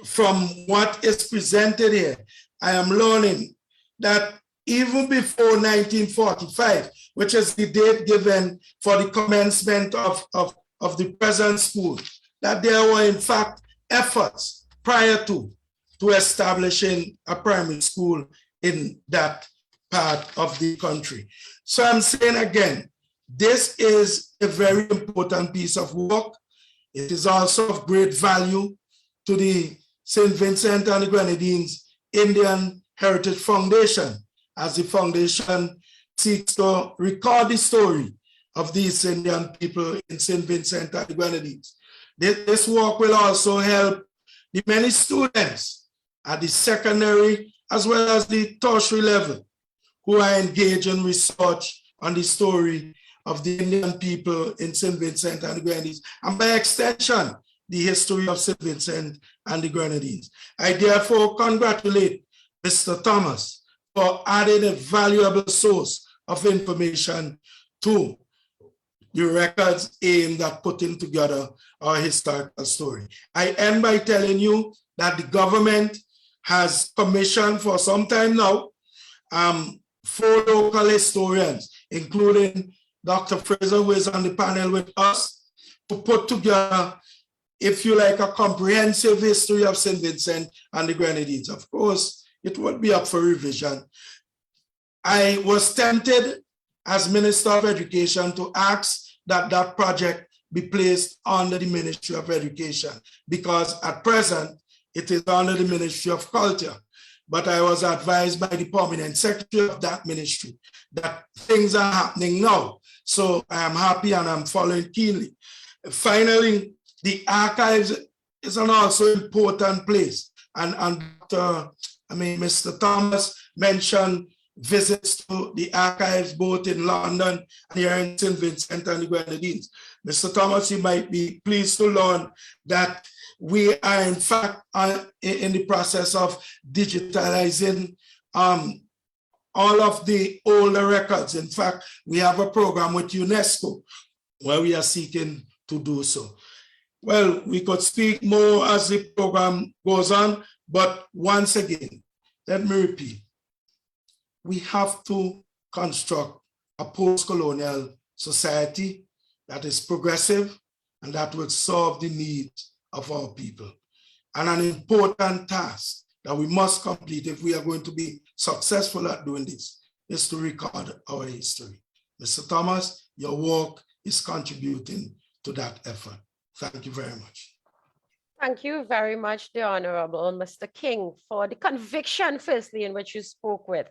from what is presented here, I am learning that even before 1945, which is the date given for the commencement of the present school, that there were in fact efforts prior to establishing a primary school in that part of the country. So I'm saying again, this is a very important piece of work. It is also of great value to the St. Vincent and the Grenadines Indian Heritage Foundation, as the foundation seeks to record the story of these Indian people in St. Vincent and the Grenadines. This work will also help the many students at the secondary as well as the tertiary level who are engaged in research on the story of the Indian people in St. Vincent and the Grenadines, and by extension, the history of St. Vincent and the Grenadines. I therefore congratulate Mr. Thomas for adding a valuable source of information to the records aimed at putting together our historical story. I end by telling you that the government has commissioned for some time now 4 local historians, including Dr. Fraser, who is on the panel with us, to put together, if you like, a comprehensive history of St. Vincent and the Grenadines. Of course, it would be up for revision. I was tempted as Minister of Education to ask that that project be placed under the Ministry of Education, because at present, it is under the Ministry of Culture. But I was advised by the permanent secretary of that ministry that things are happening now. So I am happy and I'm following keenly. Finally, the archives is an also important place. And Mr. Thomas mentioned visits to the archives both in London and here in St. Vincent and the Grenadines. Mr. Thomas, you might be pleased to learn that we are in fact in the process of digitalizing all of the older records. In fact, we have a program with UNESCO where we are seeking to do so. Well, we could speak more as the program goes on, but once again, let me repeat, we have to construct a post-colonial society that is progressive and that will solve the needs of our people. And an important task that we must complete if we are going to be successful at doing this is to record our history. Mr. Thomas, your work is contributing to that effort. Thank you very much. Thank you very much, the Honorable Mr. King, for the conviction, firstly, in which you spoke with.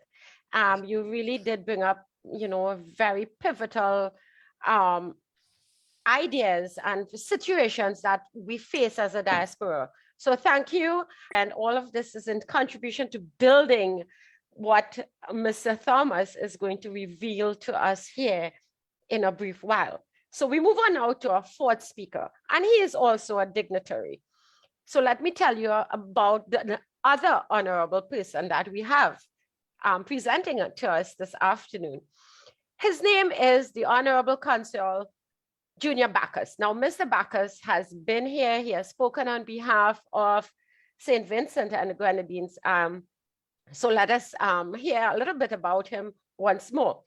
You really did bring up, very pivotal ideas and situations that we face as a diaspora. So thank you. And all of this is in contribution to building what Mr. Thomas is going to reveal to us here in a brief while. So we move on now to our 4th speaker, and he is also a dignitary. So let me tell you about the other honorable person that we have presenting it to us this afternoon. His name is the Honorable Consul Junior Bacchus. Now, Mr. Bacchus has been here. He has spoken on behalf of St. Vincent and the Grenadines. So let us hear a little bit about him once more.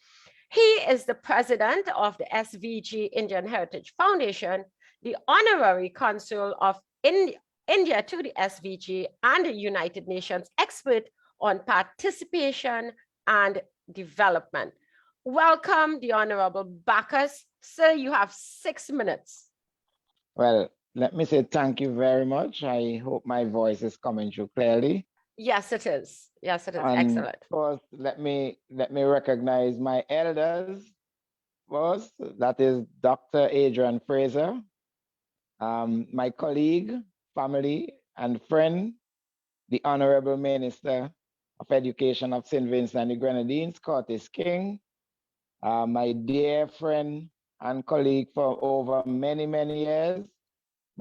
He is the president of the SVG Indian Heritage Foundation, the honorary consul of India to the SVG, and the United Nations expert on participation and development. Welcome, the Honorable Bacchus. Sir, you have 6 minutes. Well, let me say thank you very much. I hope my voice is coming through clearly. Yes, it is. Yes, it is. And Excellent. first, let me recognize my elders first. That is Dr. Adrian Fraser, my colleague, family, and friend, the Honorable Minister of Education of St. Vincent and the Grenadines, Curtis King, my dear friend and colleague for over many, many years,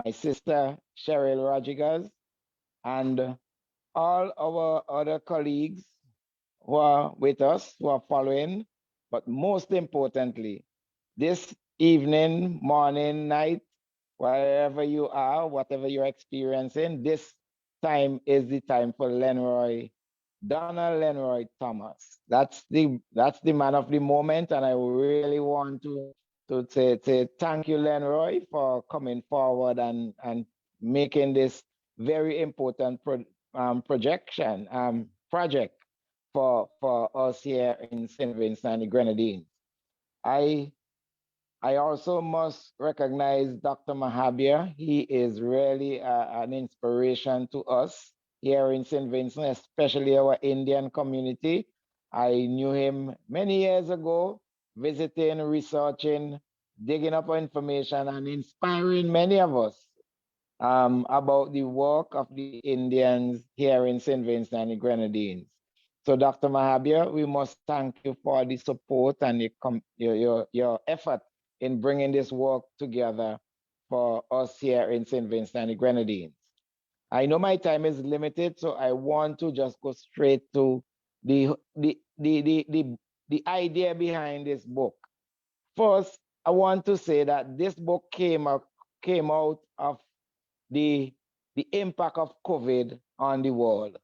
my sister, Cheryl Rodriguez, and all our other colleagues who are with us, who are following, but most importantly, this evening, morning, night, wherever you are, whatever you're experiencing, this time is the time for Lenroy, Donald Lenroy Thomas. That's the man of the moment, and I really want to say thank you, Lenroy, for coming forward and making this very important project for us here in St. Vincent and the Grenadines. I also must recognize Dr. Mahabir. He is really an inspiration to us here in St. Vincent, especially our Indian community. I knew him many years ago, visiting, researching, digging up information, and inspiring many of us about the work of the Indians here in St. Vincent and the Grenadines. So, Dr. Mahabir, we must thank you for the support and your effort in bringing this work together for us here in St. Vincent and the Grenadines. I know my time is limited, so I want to just go straight to the idea behind this book. First, I want to say that this book came out of the impact of COVID on the world.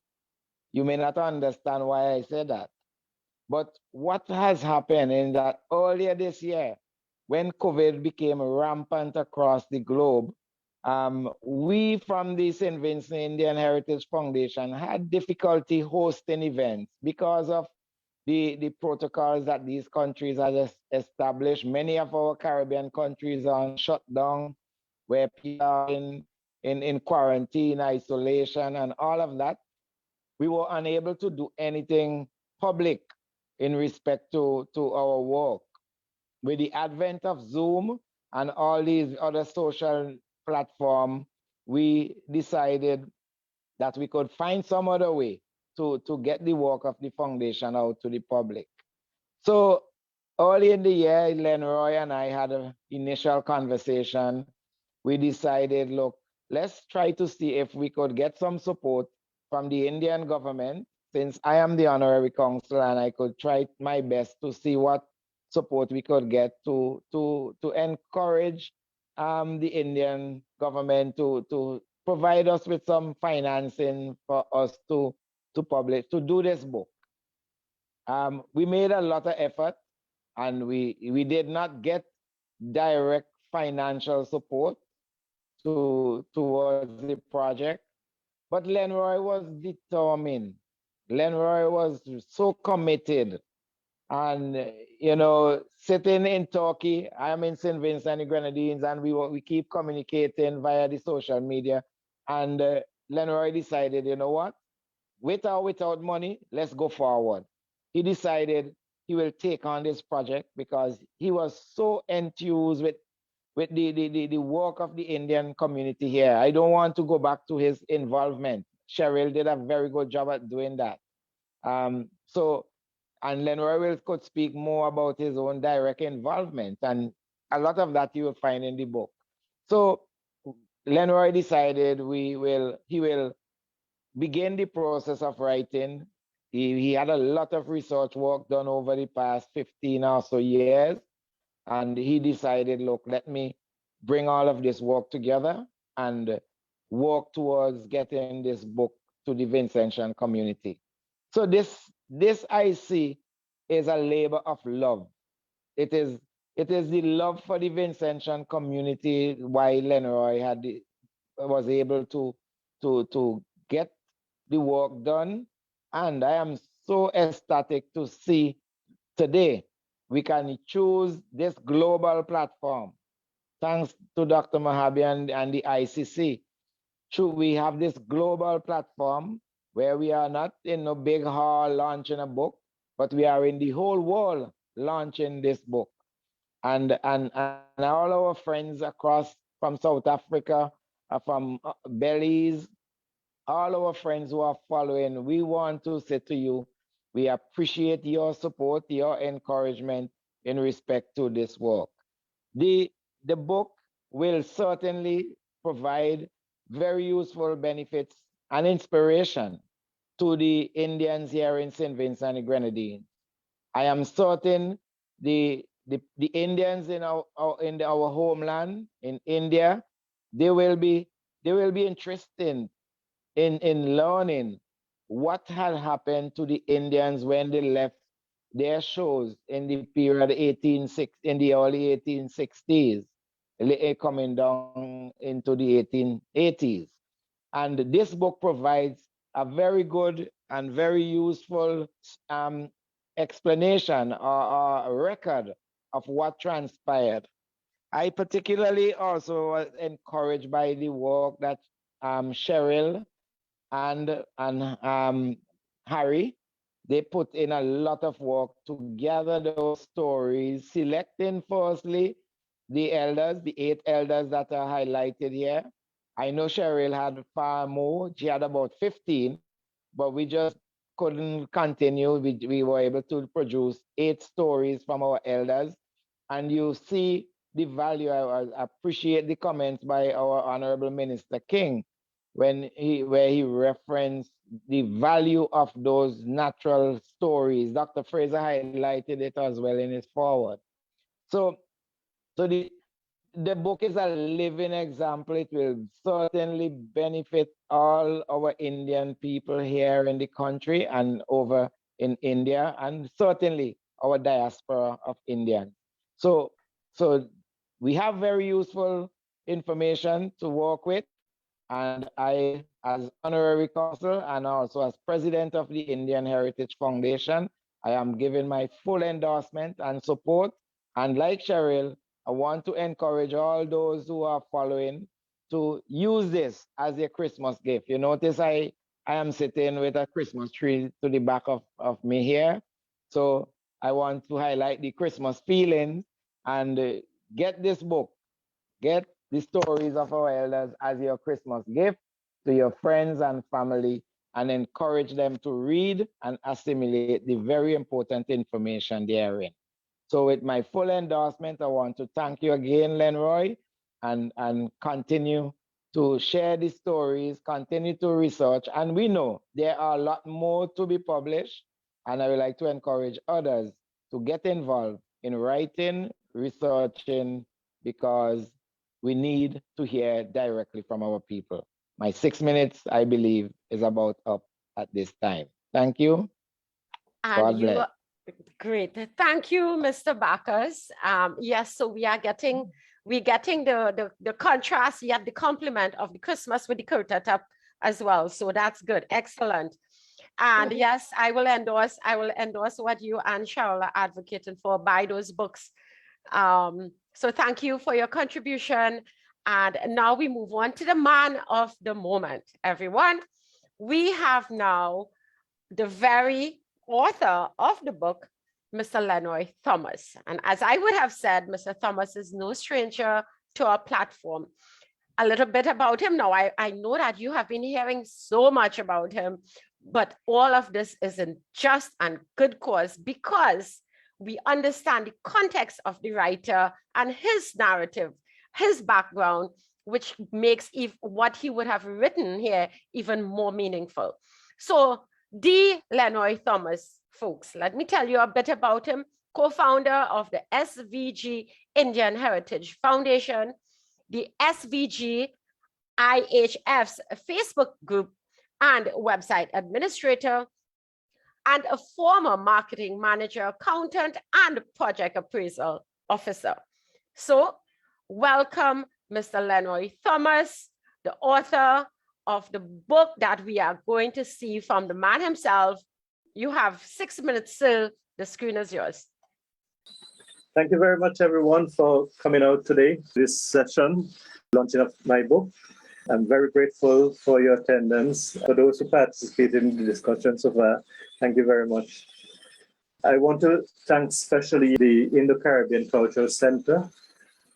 You may not understand why I said that, but what has happened in that earlier this year, when COVID became rampant across the globe, we from the St. Vincent Indian Heritage Foundation had difficulty hosting events because of the protocols that these countries have established. Many of our Caribbean countries are on shutdown, where people are in quarantine, isolation, and all of that. We were unable to do anything public in respect to our work. With the advent of Zoom and all these other social platforms, we decided that we could find some other way to get the work of the foundation out to the public. So early in the year, Lenroy and I had an initial conversation. We decided, look, let's try to see if we could get some support from the Indian government, since I am the honorary consul, and I could try my best to see what support we could get to encourage the Indian government to provide us with some financing for us to do this book. We made a lot of effort, and we did not get direct financial support towards the project, but Lenroy was determined. Lenroy was so committed. And, you know, sitting in Turkey, I'm in St. Vincent and the Grenadines, and we keep communicating via the social media. And Lenroy decided, you know what, with or without money, let's go forward. He decided he will take on this project because he was so enthused with the work of the Indian community here. I don't want to go back to his involvement. Cheryl did a very good job at doing that. And Lenroy could speak more about his own direct involvement, and a lot of that you will find in the book. So Lenroy decided he will begin the process of writing he had a lot of research work done over the past 15 or so years. And he decided, look, let me bring all of this work together and work towards getting this book to the Vincentian community. So this I see is a labor of love. It is the love for the Vincentian community why Lenroy was able to get the work done. And I am so ecstatic to see today we can choose this global platform. Thanks to Dr. Mohabi and the ICC. We have this global platform where we are not in a big hall launching a book, but we are in the whole world launching this book. And all our friends across from South Africa, from Belize, all our friends who are following, we want to say to you, we appreciate your support, your encouragement in respect to this work. The book will certainly provide very useful benefits and inspiration to the Indians here in St. Vincent and the Grenadines. I am certain the Indians in our homeland in India, they will be interested in learning what had happened to the Indians when they left their shows in the period in the early 1860s, coming down into the 1880s. And this book provides a very good and very useful explanation or record of what transpired. I particularly also was encouraged by the work that Cheryl and Harry, they put in a lot of work to gather those stories, selecting firstly the elders, the 8 elders that are highlighted here. I know Cheryl had far more. She had about 15, but we just couldn't continue. We were able to produce 8 stories from our elders. And you see the value. I appreciate the comments by our Honorable Minister King where he referenced the value of those natural stories. Dr. Fraser highlighted it as well in his foreword. So the book is a living example. It will certainly benefit all our Indian people here in the country and over in India, and certainly our diaspora of Indians. So we have very useful information to work with. And I, as honorary consul and also as president of the Indian Heritage Foundation, I am giving my full endorsement and support. And like Cheryl, I want to encourage all those who are following to use this as a Christmas gift. You notice I am sitting with a Christmas tree to the back of me here. So I want to highlight the Christmas feeling and get this book, get the stories of our elders as your Christmas gift to your friends and family, and encourage them to read and assimilate the very important information therein. So with my full endorsement, I want to thank you again, Lenroy, and continue to share the stories, continue to research. And we know there are a lot more to be published, and I would like to encourage others to get involved in writing, researching, because we need to hear directly from our people. My 6 minutes, I believe, is about up at this time. Thank you. And you are great. Thank you, Mr. Bacchus. Yes, so we're getting the contrast, yet the complement of the Christmas with the curtain up as well. So that's good. Excellent. And yes, I will endorse what you and Cheryl are advocating for. Buy those books. So thank you for your contribution. And now we move on to the man of the moment, everyone. We have now the very author of the book, Mr. Lenroy Thomas. And as I would have said, Mr. Thomas is no stranger to our platform. A little bit about him now. I know that you have been hearing so much about him, but all of this is in just and good cause, because we understand the context of the writer and his narrative, his background, which makes what he would have written here even more meaningful. So D. Lenoy Thomas, folks. Let me tell you a bit about him. Co-founder of the SVG Indian Heritage Foundation, the SVG IHF's Facebook group and website administrator, and a former marketing manager, accountant, and project appraisal officer. So welcome, Mr. Lenoy Thomas, the author of the book that we are going to see from the man himself. You have 6 minutes, sir. The screen is yours. Thank you very much, everyone, for coming out today, this session, launching of my book. I'm very grateful for your attendance. For those who participated in the discussion so far, thank you very much. I want to thank especially the Indo-Caribbean Cultural Center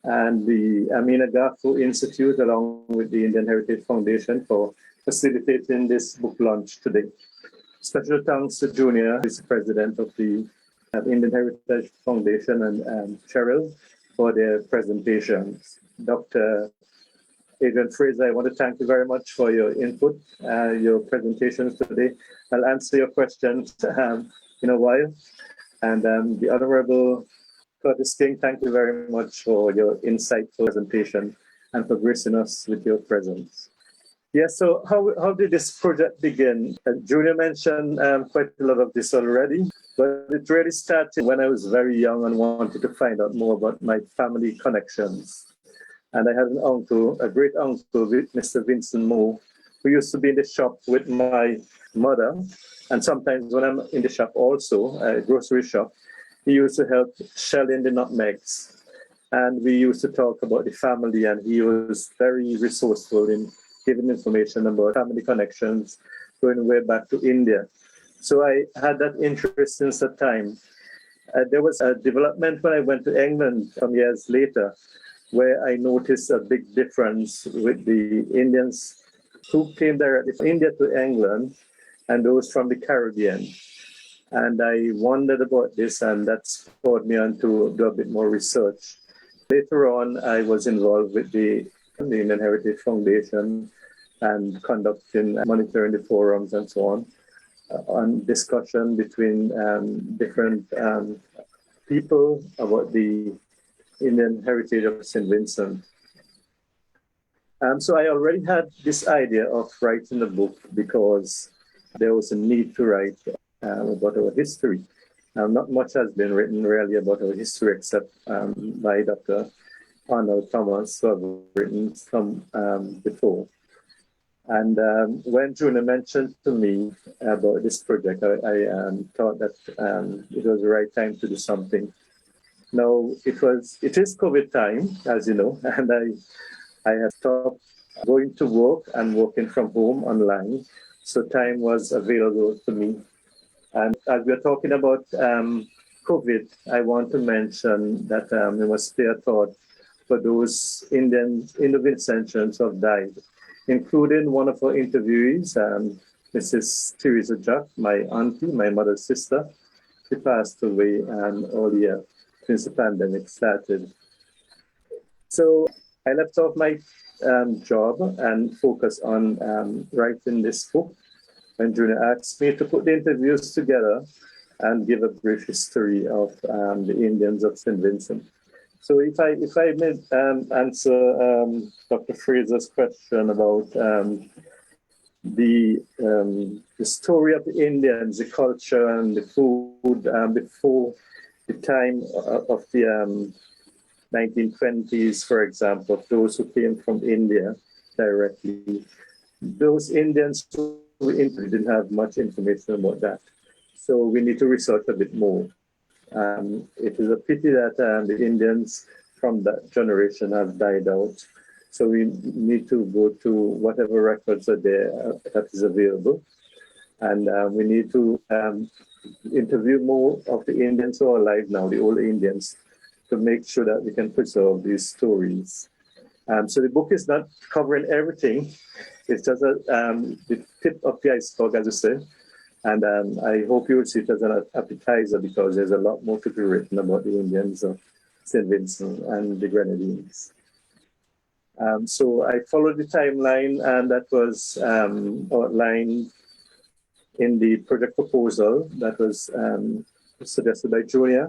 and the Amina Gafu Institute, along with the Indian Heritage Foundation, for facilitating this book launch today. Special thanks to Junior, who's the president of the Indian Heritage Foundation, and Cheryl for their presentations. Dr. Adrian Fraser, I want to thank you very much for your input, your presentations today. I'll answer your questions in a while. And the Honorable Curtis King, thank you very much for your insightful presentation and for gracing us with your presence. Yes, so how did this project begin? Junior mentioned quite a lot of this already, but it really started when I was very young and wanted to find out more about my family connections. And I had an uncle, a great uncle, Mr. Vincent Moore, who used to be in the shop with my mother. And sometimes when I'm in the shop also, a grocery shop, he used to help shelling the nutmegs. And we used to talk about the family, and he was very resourceful in giving information about family connections going way back to India. So I had that interest since that time. There was a development when I went to England some years later, where I noticed a big difference with the Indians who came directly from India to England and those from the Caribbean. And I wondered about this, and that spurred me on to do a bit more research. Later on, I was involved with the Indian Heritage Foundation and monitoring the forums and so on discussion between different people about the Indian heritage of St. Vincent. So I already had this idea of writing a book because there was a need to write about our history. Not much has been written really about our history except by Dr. Arnold Thomas, who have written some before. And when Juna mentioned to me about this project, I thought that it was the right time to do something. Now, it is COVID time, as you know, and I have stopped going to work and working from home online, so time was available to me. And as we're talking about COVID, I want to mention that we must spare thought for those Indo-Vincentians who have died, including one of our interviewees, Mrs. Teresa Jack, my auntie, my mother's sister. She passed away earlier since the pandemic started. So I left off my job and focused on writing this book. And Junior asked me to put the interviews together and give a brief history of the Indians of St. Vincent. So if I may answer Dr. Fraser's question about the story of the Indians, the culture and the food before the time of the 1920s, for example, those who came from India directly, those Indians who didn't have much information about that. So we need to research a bit more. It is a pity that the Indians from that generation have died out. So we need to go to whatever records are there that is available. And we need to interview more of the Indians who are alive now, the old Indians, to make sure that we can preserve these stories. So the book is not covering everything. It's just the tip of the iceberg, as you say. And I hope you will see it as an appetizer because there's a lot more to be written about the Indians of St. Vincent and the Grenadines. So I followed the timeline, and that was outlined in the project proposal that was suggested by Julia,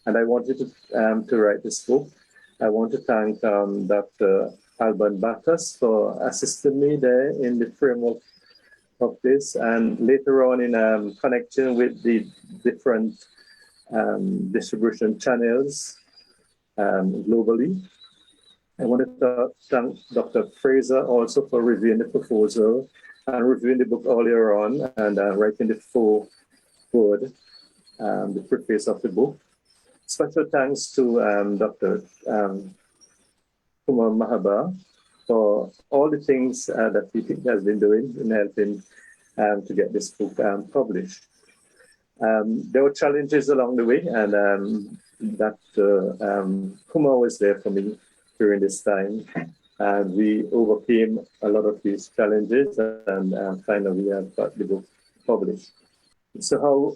and I wanted to write this book. I want to thank Dr. Alban Bacchus for assisting me there in the framework of this, and later on in connecting with the different distribution channels globally. I wanted to thank Dr. Fraser also for reviewing the proposal and reviewing the book earlier on and writing the foreword, the preface of the book. Special thanks to Dr. Kumar Mahabar for all the things that he has been doing in helping to get this book published. There were challenges along the way, and Kumar was there for me during this time, and we overcame a lot of these challenges, and finally we have got the book published. So how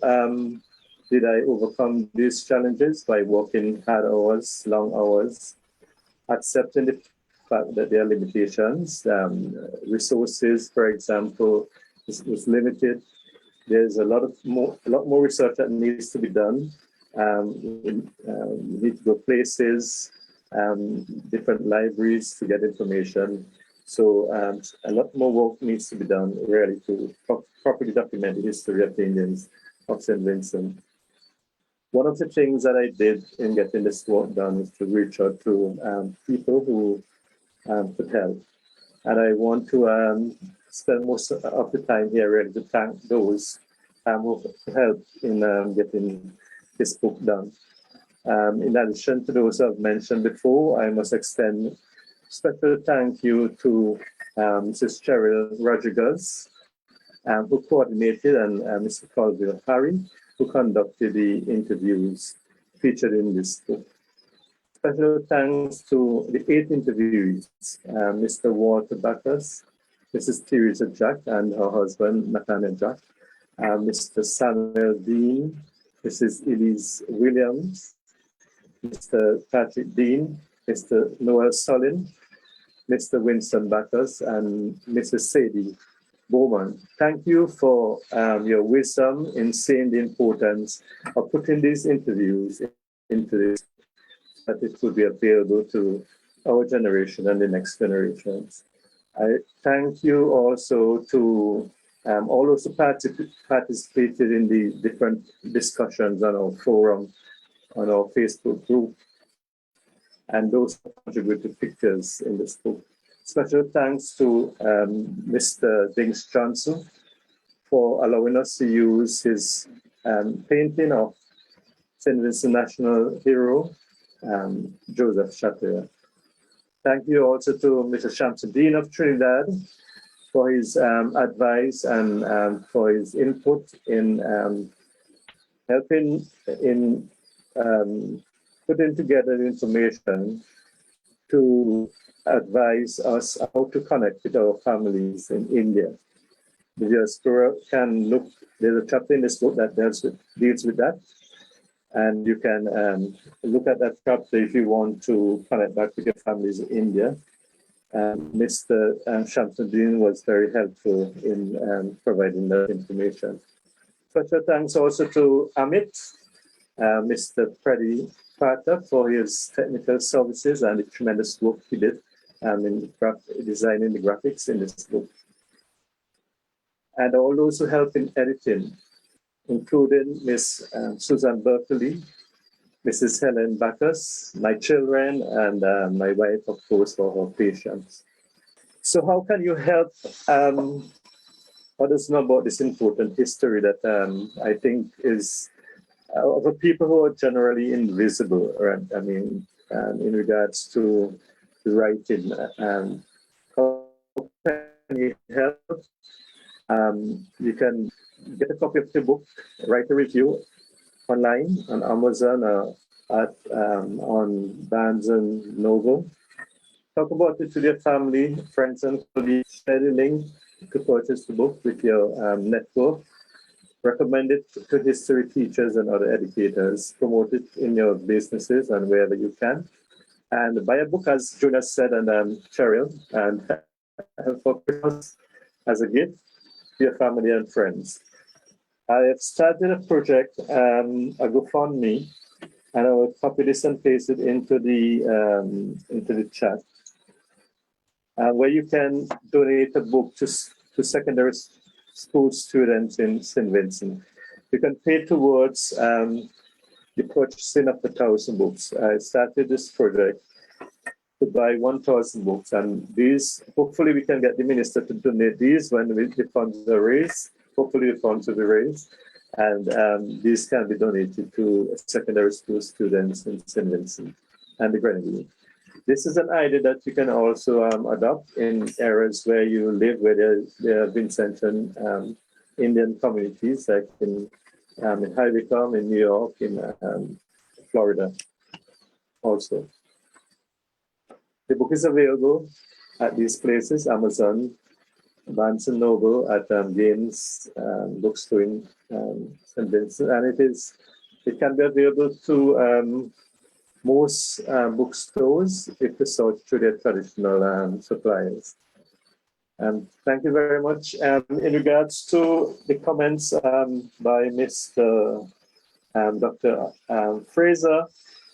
did I overcome these challenges? By working hard hours, long hours, accepting the fact that there are limitations. Resources, for example, is limited. There's a lot more research that needs to be done. We need to go places, different libraries to get information. So a lot more work needs to be done really to properly document the history of the Indians of St. Vincent. One of the things that I did in getting this work done is to reach out to people who could help. And I want to spend most of the time here really to thank those who helped in getting this book done. In addition to those I've mentioned before, I must extend special thank you to Mrs. Cheryl Rodriguez, who coordinated, and Mr. Colville Harry, who conducted the interviews featured in this book. Special thanks to the 8 interviewees, Mr. Walter Bacchus, Mrs. Teresa Jack and her husband, Nathaniel Jack, Mr. Samuel Dean, Mrs. Elise Williams, Mr. Patrick Dean, Mr. Noel Solin, Mr. Winston Bacchus, and Mrs. Sadie Bowman. Thank you for your wisdom in seeing the importance of putting these interviews into this, that it could be available to our generation and the next generations. I thank you also to all those who participated in the different discussions on our forum, on our Facebook group, and those who contributed pictures in this book. Special thanks to Mr. Dings Johnson for allowing us to use his painting of St. Vincent National Hero, Joseph Chatterjee. Thank you also to Mr. Shamsuddin of Trinidad for his advice and for his input in helping in putting together the information to advise us how to connect with our families in India. The diaspora can look, there's a chapter in this book that deals with that. And you can look at that chapter if you want to connect back with your families in India. Mr. Shamsuddin was very helpful in providing that information. Special thanks also to Amit, Mr. Freddy Carter for his technical services and the tremendous work he did in designing the graphics in this book. And all those who helped in editing, including Miss Susan Berkeley, Mrs. Helen Bacchus, my children, and my wife, of course, for her patience. So how can you help others know about this important history that I think is of people who are generally invisible, right? I mean, in regards to the writing, how can you help? You can get a copy of the book, write a review online on Amazon or on Barnes and Noble. Talk about it to your family, friends, and colleagues. Share the link to purchase the book with your network. Recommend it to history teachers and other educators. Promote it in your businesses and wherever you can. And buy a book, as Jonas said, and Cheryl, and for Christmas as a gift to your family and friends. I have started a project, a GoFundMe, and I will copy this and paste it into the chat, where you can donate a book to secondary school students in St. Vincent. You can pay towards the purchasing of 1,000 books. I started this project to buy 1,000 books, and these, hopefully we can get the minister to donate these when the funds are raised. Hopefully the funds will be raised, and these can be donated to secondary school students in St. Vincent and the Grenadine. This is an idea that you can also adopt in areas where you live, where there are Vincentian Indian communities, like in High Wycombe, in New York, in Florida also. The book is available at these places: Amazon, Barnes & Noble, at Gaines Bookstore in St. Vincent, and it can be available to most bookstores if you search through their traditional suppliers. Thank you very much. In regards to the comments by Mr. Dr. Fraser,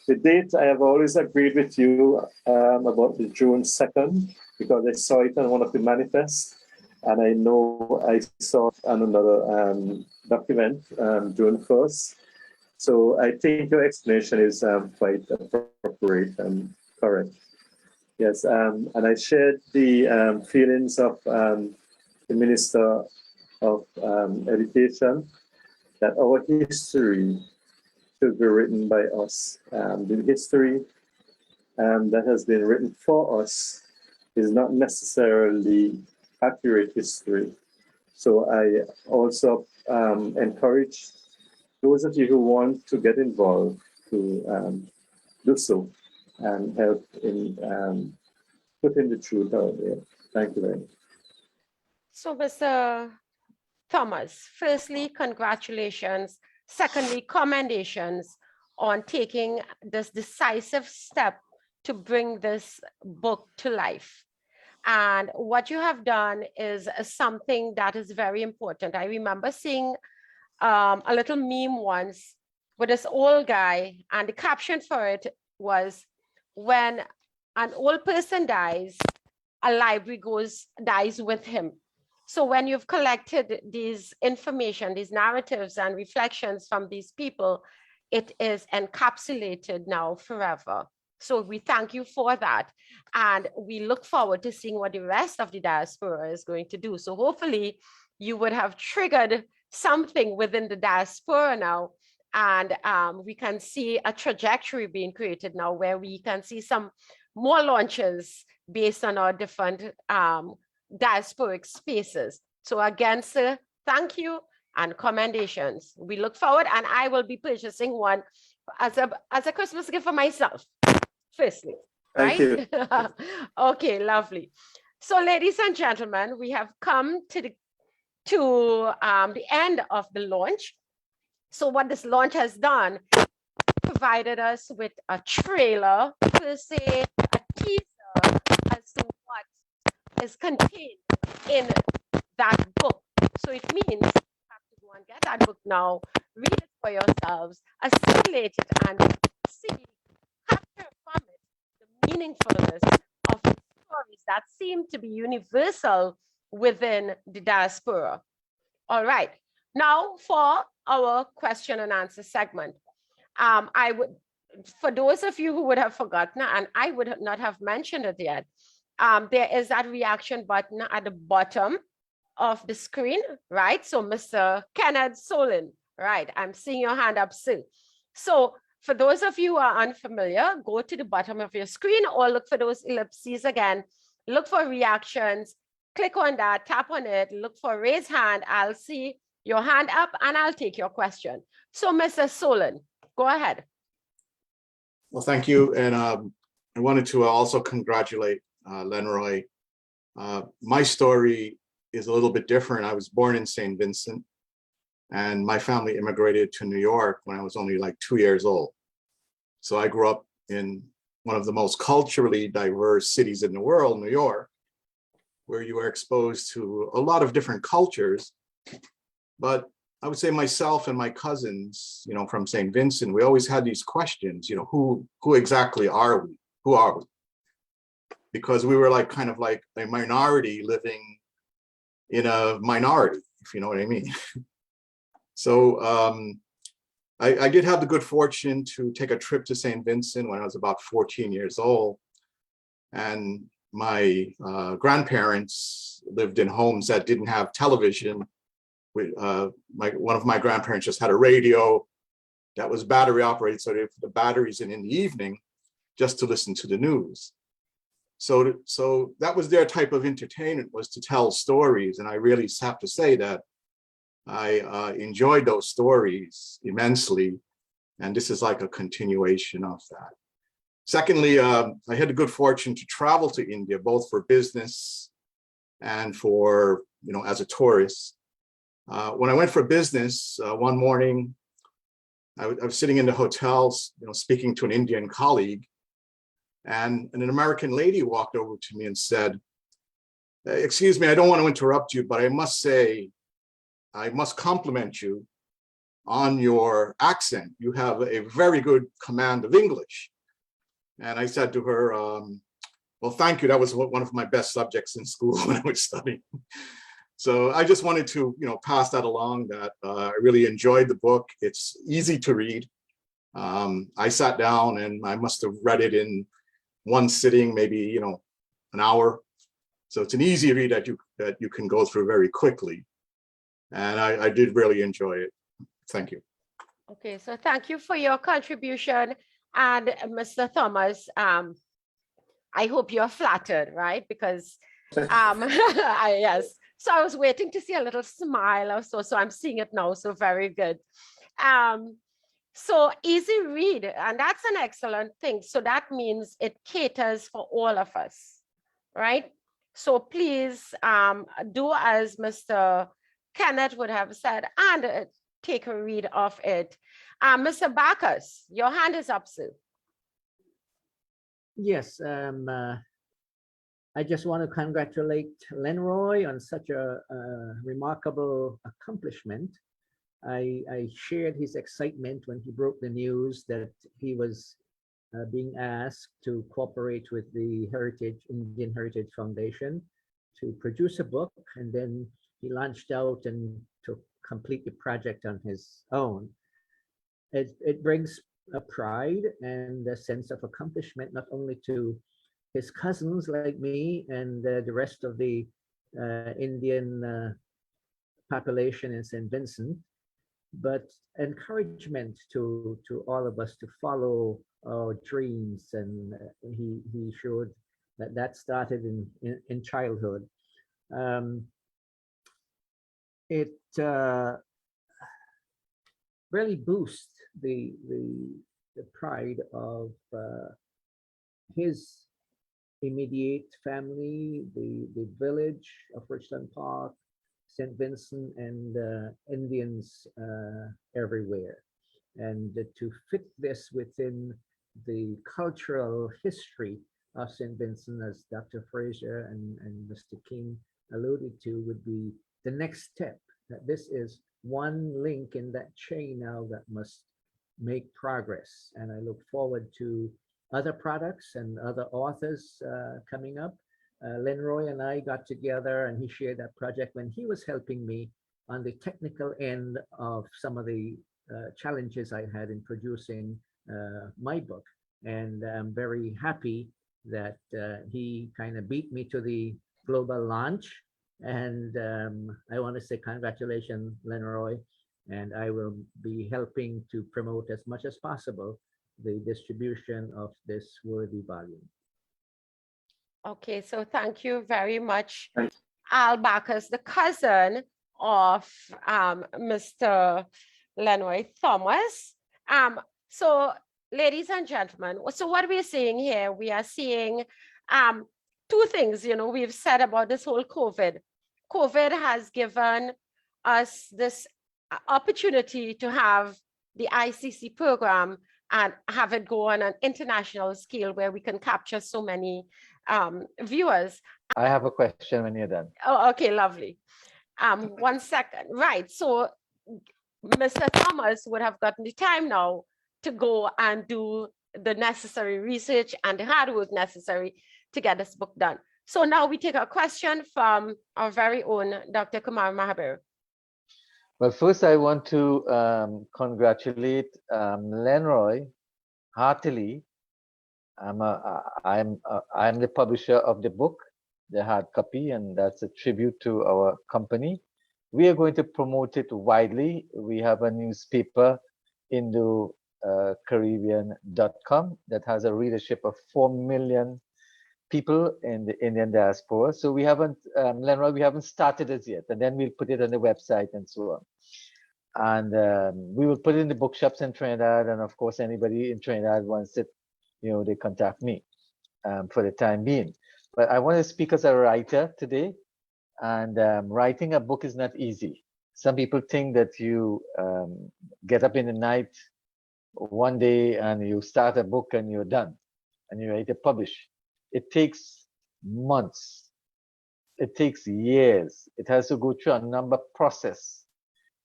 the date, I have always agreed with you about the June 2nd, because I saw it on one of the manifests, and I know I saw it on another document, June 1st. So I think your explanation is quite appropriate and correct. Yes, and I shared the feelings of the Minister of Education, that our history should be written by us. The history that has been written for us is not necessarily accurate history. So I also encourage those of you who want to get involved to do so and help in putting the truth out there. Thank you very much. So, Mr. Thomas, firstly, congratulations. Secondly, commendations on taking this decisive step to bring this book to life. And what you have done is something that is very important. I remember seeing a little meme once with this old guy, and the caption for it was, when an old person dies, a library dies with him. So when you've collected these information, these narratives and reflections from these people, it is encapsulated now forever. So we thank you for that. And we look forward to seeing what the rest of the diaspora is going to do. So hopefully you would have triggered something within the diaspora now, and we can see a trajectory being created now where we can see some more launches based on our different diasporic spaces. So again, sir, thank you and commendations. We look forward, and I will be purchasing one as a Christmas gift for myself, firstly. Thank you. Okay, lovely. So ladies and gentlemen, we have come to the end of the launch. So what this launch has done, provided us with a trailer, per se, a teaser as to what is contained in that book. So it means you have to go and get that book now, read it for yourselves, assimilate it, and see, capture from it the meaningfulness of the stories that seem to be universal within the diaspora. All right, now for our question and answer segment. I would, for those of you who would have forgotten, and I would not have mentioned it yet, there is that reaction button at the bottom of the screen, right? So Mr. Kenneth Solon, right? I'm seeing your hand up, sir. So for those of you who are unfamiliar, go to the bottom of your screen or look for those ellipses again, look for reactions, click on that, tap on it, look for raise hand. I'll see your hand up and I'll take your question. So Mr. Solon, go ahead. Well, thank you. And I wanted to also congratulate Lenroy. My story is a little bit different. I was born in St. Vincent, and my family immigrated to New York when I was only like 2 years old. So I grew up in one of the most culturally diverse cities in the world, New York, where you are exposed to a lot of different cultures. But I would say myself and my cousins, from St. Vincent, we always had these questions, who exactly are we? Who are we? Because we were kind of like a minority living in a minority, if you know what I mean. So I did have the good fortune to take a trip to St. Vincent when I was about 14 years old. And my grandparents lived in homes that didn't have television. One of my grandparents just had a radio that was battery operated, so they put the batteries in the evening just to listen to the news. So that was their type of entertainment, was to tell stories. And I really have to say that I enjoyed those stories immensely. And this is like a continuation of that. Secondly, I had the good fortune to travel to India, both for business and for, as a tourist. When I went for business, one morning, I was sitting in the hotel, speaking to an Indian colleague, and an American lady walked over to me and said, "Excuse me, I don't want to interrupt you, but I must say, I must compliment you on your accent. You have a very good command of English." And I said to her, "Well, thank you. That was one of my best subjects in school when I was studying." So I just wanted to, pass that along, that I really enjoyed the book. It's easy to read. I sat down and I must have read it in one sitting, maybe, an hour. So it's an easy read that you can go through very quickly. And I did really enjoy it. Thank you. Okay, so thank you for your contribution. And Mr. Thomas, I hope you're flattered, right? Because, yes. So I was waiting to see a little smile or so. So I'm seeing it now. So very good. So easy read, and that's an excellent thing. So that means it caters for all of us, right? So please do as Mr. Kenneth would have said, and take a read of it. Mr. Bacchus, your hand is up, sir. Yes, I just want to congratulate Lenroy on such a remarkable accomplishment. I shared his excitement when he broke the news that he was being asked to cooperate with the Indian Heritage Foundation to produce a book, and then he launched out and to complete the project on his own. It brings a pride and a sense of accomplishment, not only to his cousins like me and the rest of the Indian population in St. Vincent, but encouragement to all of us to follow our dreams. And he showed that started in childhood. It really boosts the pride of his immediate family, the village of Richland Park, St. Vincent, and Indians everywhere. And to fit this within the cultural history of St. Vincent, as Dr. Fraser and Mr. King alluded to, would be the next step, that this is one link in that chain now that must make progress. And I look forward to other products and other authors coming up. Lenroy and I got together and he shared that project when he was helping me on the technical end of some of the challenges I had in producing my book. And I'm very happy that he kind of beat me to the global launch. And I want to say congratulations, Lenroy, and I will be helping to promote as much as possible the distribution of this worthy volume. Okay, so thank you very much, Al Bacchus, the cousin of Mr. Lenroy Thomas. So ladies and gentlemen, so what we're seeing here, we are seeing two things, we've said about this whole COVID. COVID has given us this opportunity to have the ICC program and have it go on an international scale where we can capture so many viewers. I have a question when you're done. Oh, okay, lovely. 1 second. Right. So Mr. Thomas would have gotten the time now to go and do the necessary research and the hard work necessary to get this book done. So now we take a question from our very own Dr. Kumar Mahabir. Well, first I want to congratulate Lenroy heartily. I'm the publisher of the book, the hard copy, and that's a tribute to our company. We are going to promote it widely. We have a newspaper, IndoCaribbean.com, that has a readership of 4 million people in the Indian diaspora. So we haven't, Lenroy, we haven't started it yet, and then we'll put it on the website and so on. And we will put it in the bookshops in Trinidad, and of course, anybody in Trinidad wants it, they contact me for the time being. But I want to speak as a writer today, and writing a book is not easy. Some people think that you get up in the night one day and you start a book and you're done, and you're ready to publish. It takes months. It takes years. It has to go through a number process.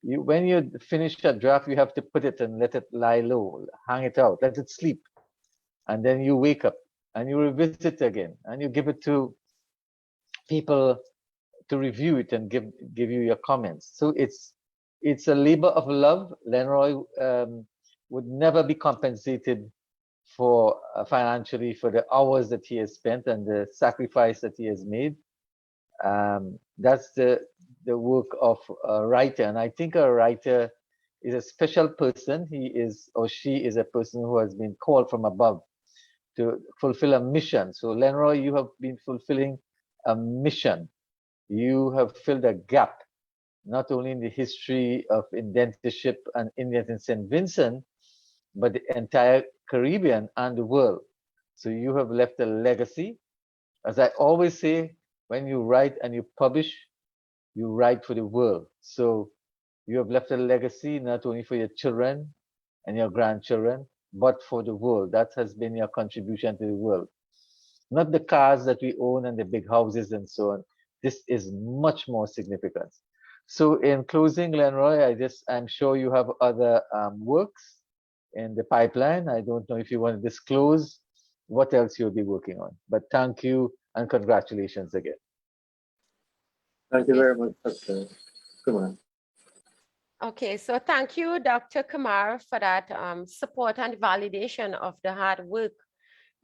When you finish a draft, you have to put it and let it lie low, hang it out, let it sleep. And then you wake up and you revisit it again, and you give it to people to review it and give you your comments. So it's a labor of love. Lenroy would never be compensated for financially for the hours that he has spent and the sacrifice that he has made. That's the work of a writer, and I think a writer is a special person. He is or she is a person who has been called from above to fulfill a mission. So Lenroy, you have been fulfilling a mission. You have filled a gap, not only in the history of indentureship and Indians in St. Vincent, but the entire Caribbean and the world. So you have left a legacy. As I always say, when you write and you publish, you write for the world. So you have left a legacy not only for your children and your grandchildren, but for the world. That has been your contribution to the world. Not the cars that we own and the big houses and so on. This is much more significant. So in closing, Lenroy, I'm sure you have other works in the pipeline. I don't know if you want to disclose what else you'll be working on, but thank you and congratulations again. Thank you very much, Dr. Kumar. Okay, so thank you, Dr. Kumar, for that support and validation of the hard work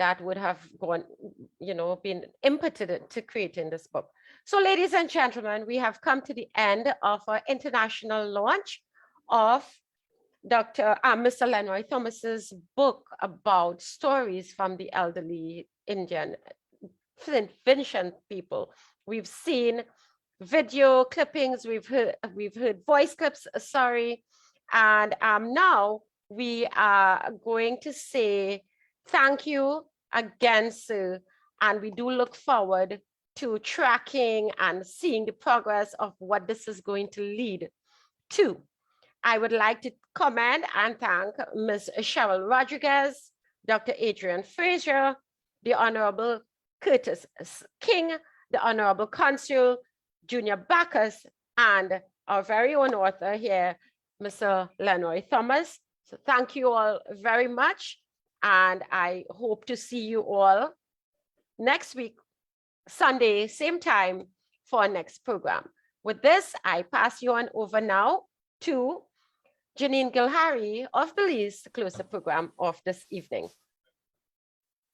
that would have gone, been impeted to creating this book. So ladies and gentlemen, we have come to the end of our international launch of Mr. Lenroy Thomas's book about stories from the elderly Indian St. Vincent people. We've seen video clippings, we've heard voice clips, and now we are going to say thank you again, sir, and we do look forward to tracking and seeing the progress of what this is going to lead to. I would like to commend and thank Ms. Cheryl Rodriguez, Dr. Adrian Frazier, the Honorable Curtis King, the Honorable Consul Junior Bacchus, and our very own author here, Mr. Lenroy Thomas. So thank you all very much, and I hope to see you all next week, Sunday, same time, for our next program. With this, I pass you on over now to Janine Gilhari of Belize to close the program of this evening.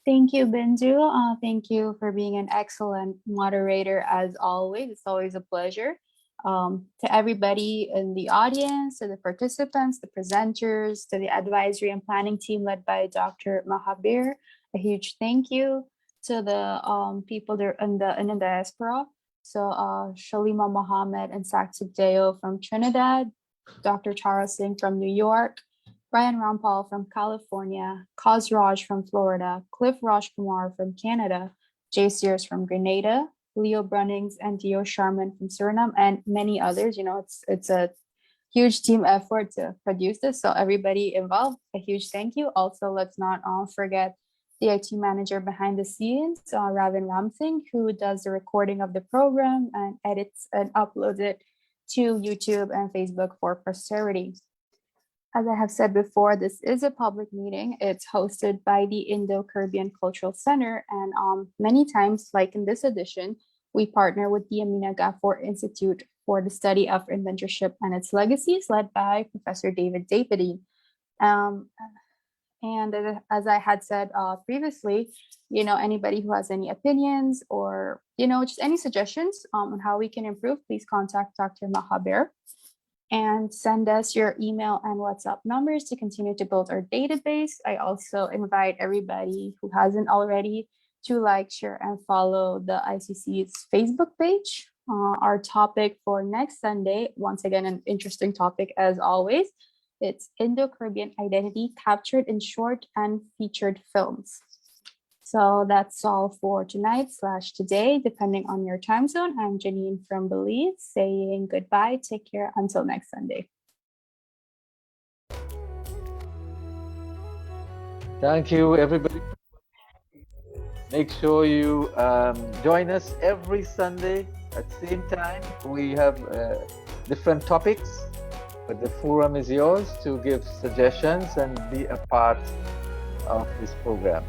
Thank you, Benju. Thank you for being an excellent moderator as always. It's always a pleasure. To everybody in the audience, to the participants, the presenters, to the advisory and planning team led by Dr. Mahabir, a huge thank you. To the people there in the diaspora, so Shalima Mohammed and Saksib Deo from Trinidad, Dr. Tara Singh from New York, Brian Rampal from California, Kaz Raj from Florida, Cliff Rajkumar from Canada, Jay Sears from Grenada, Leo Brunnings and Dio Sharman from Suriname, and many others. It's a huge team effort to produce this. So everybody involved, a huge thank you. Also, let's not forget the IT manager behind the scenes, Ravin Ramsingh, who does the recording of the program and edits and uploads it to YouTube and Facebook for posterity. As I have said before, this is a public meeting. It's hosted by the Indo-Caribbean Cultural Center, and many times, like in this edition, we partner with the Amina Gafoor Institute for the Study of Inventorship and its Legacies, led by Professor David Dapedy. And as I had said previously, anybody who has any opinions or, just any suggestions on how we can improve, please contact Dr. Mahaber and send us your email and WhatsApp numbers to continue to build our database. I also invite everybody who hasn't already to like, share, and follow the ICC's Facebook page. Our topic for next Sunday, once again, an interesting topic as always, it's Indo-Caribbean identity captured in short and featured films. So that's all for tonight/today, depending on your time zone. I'm Janine from Belize saying goodbye. Take care until next Sunday. Thank you, everybody. Make sure you join us every Sunday at the same time. We have different topics, but the forum is yours to give suggestions and be a part of this program.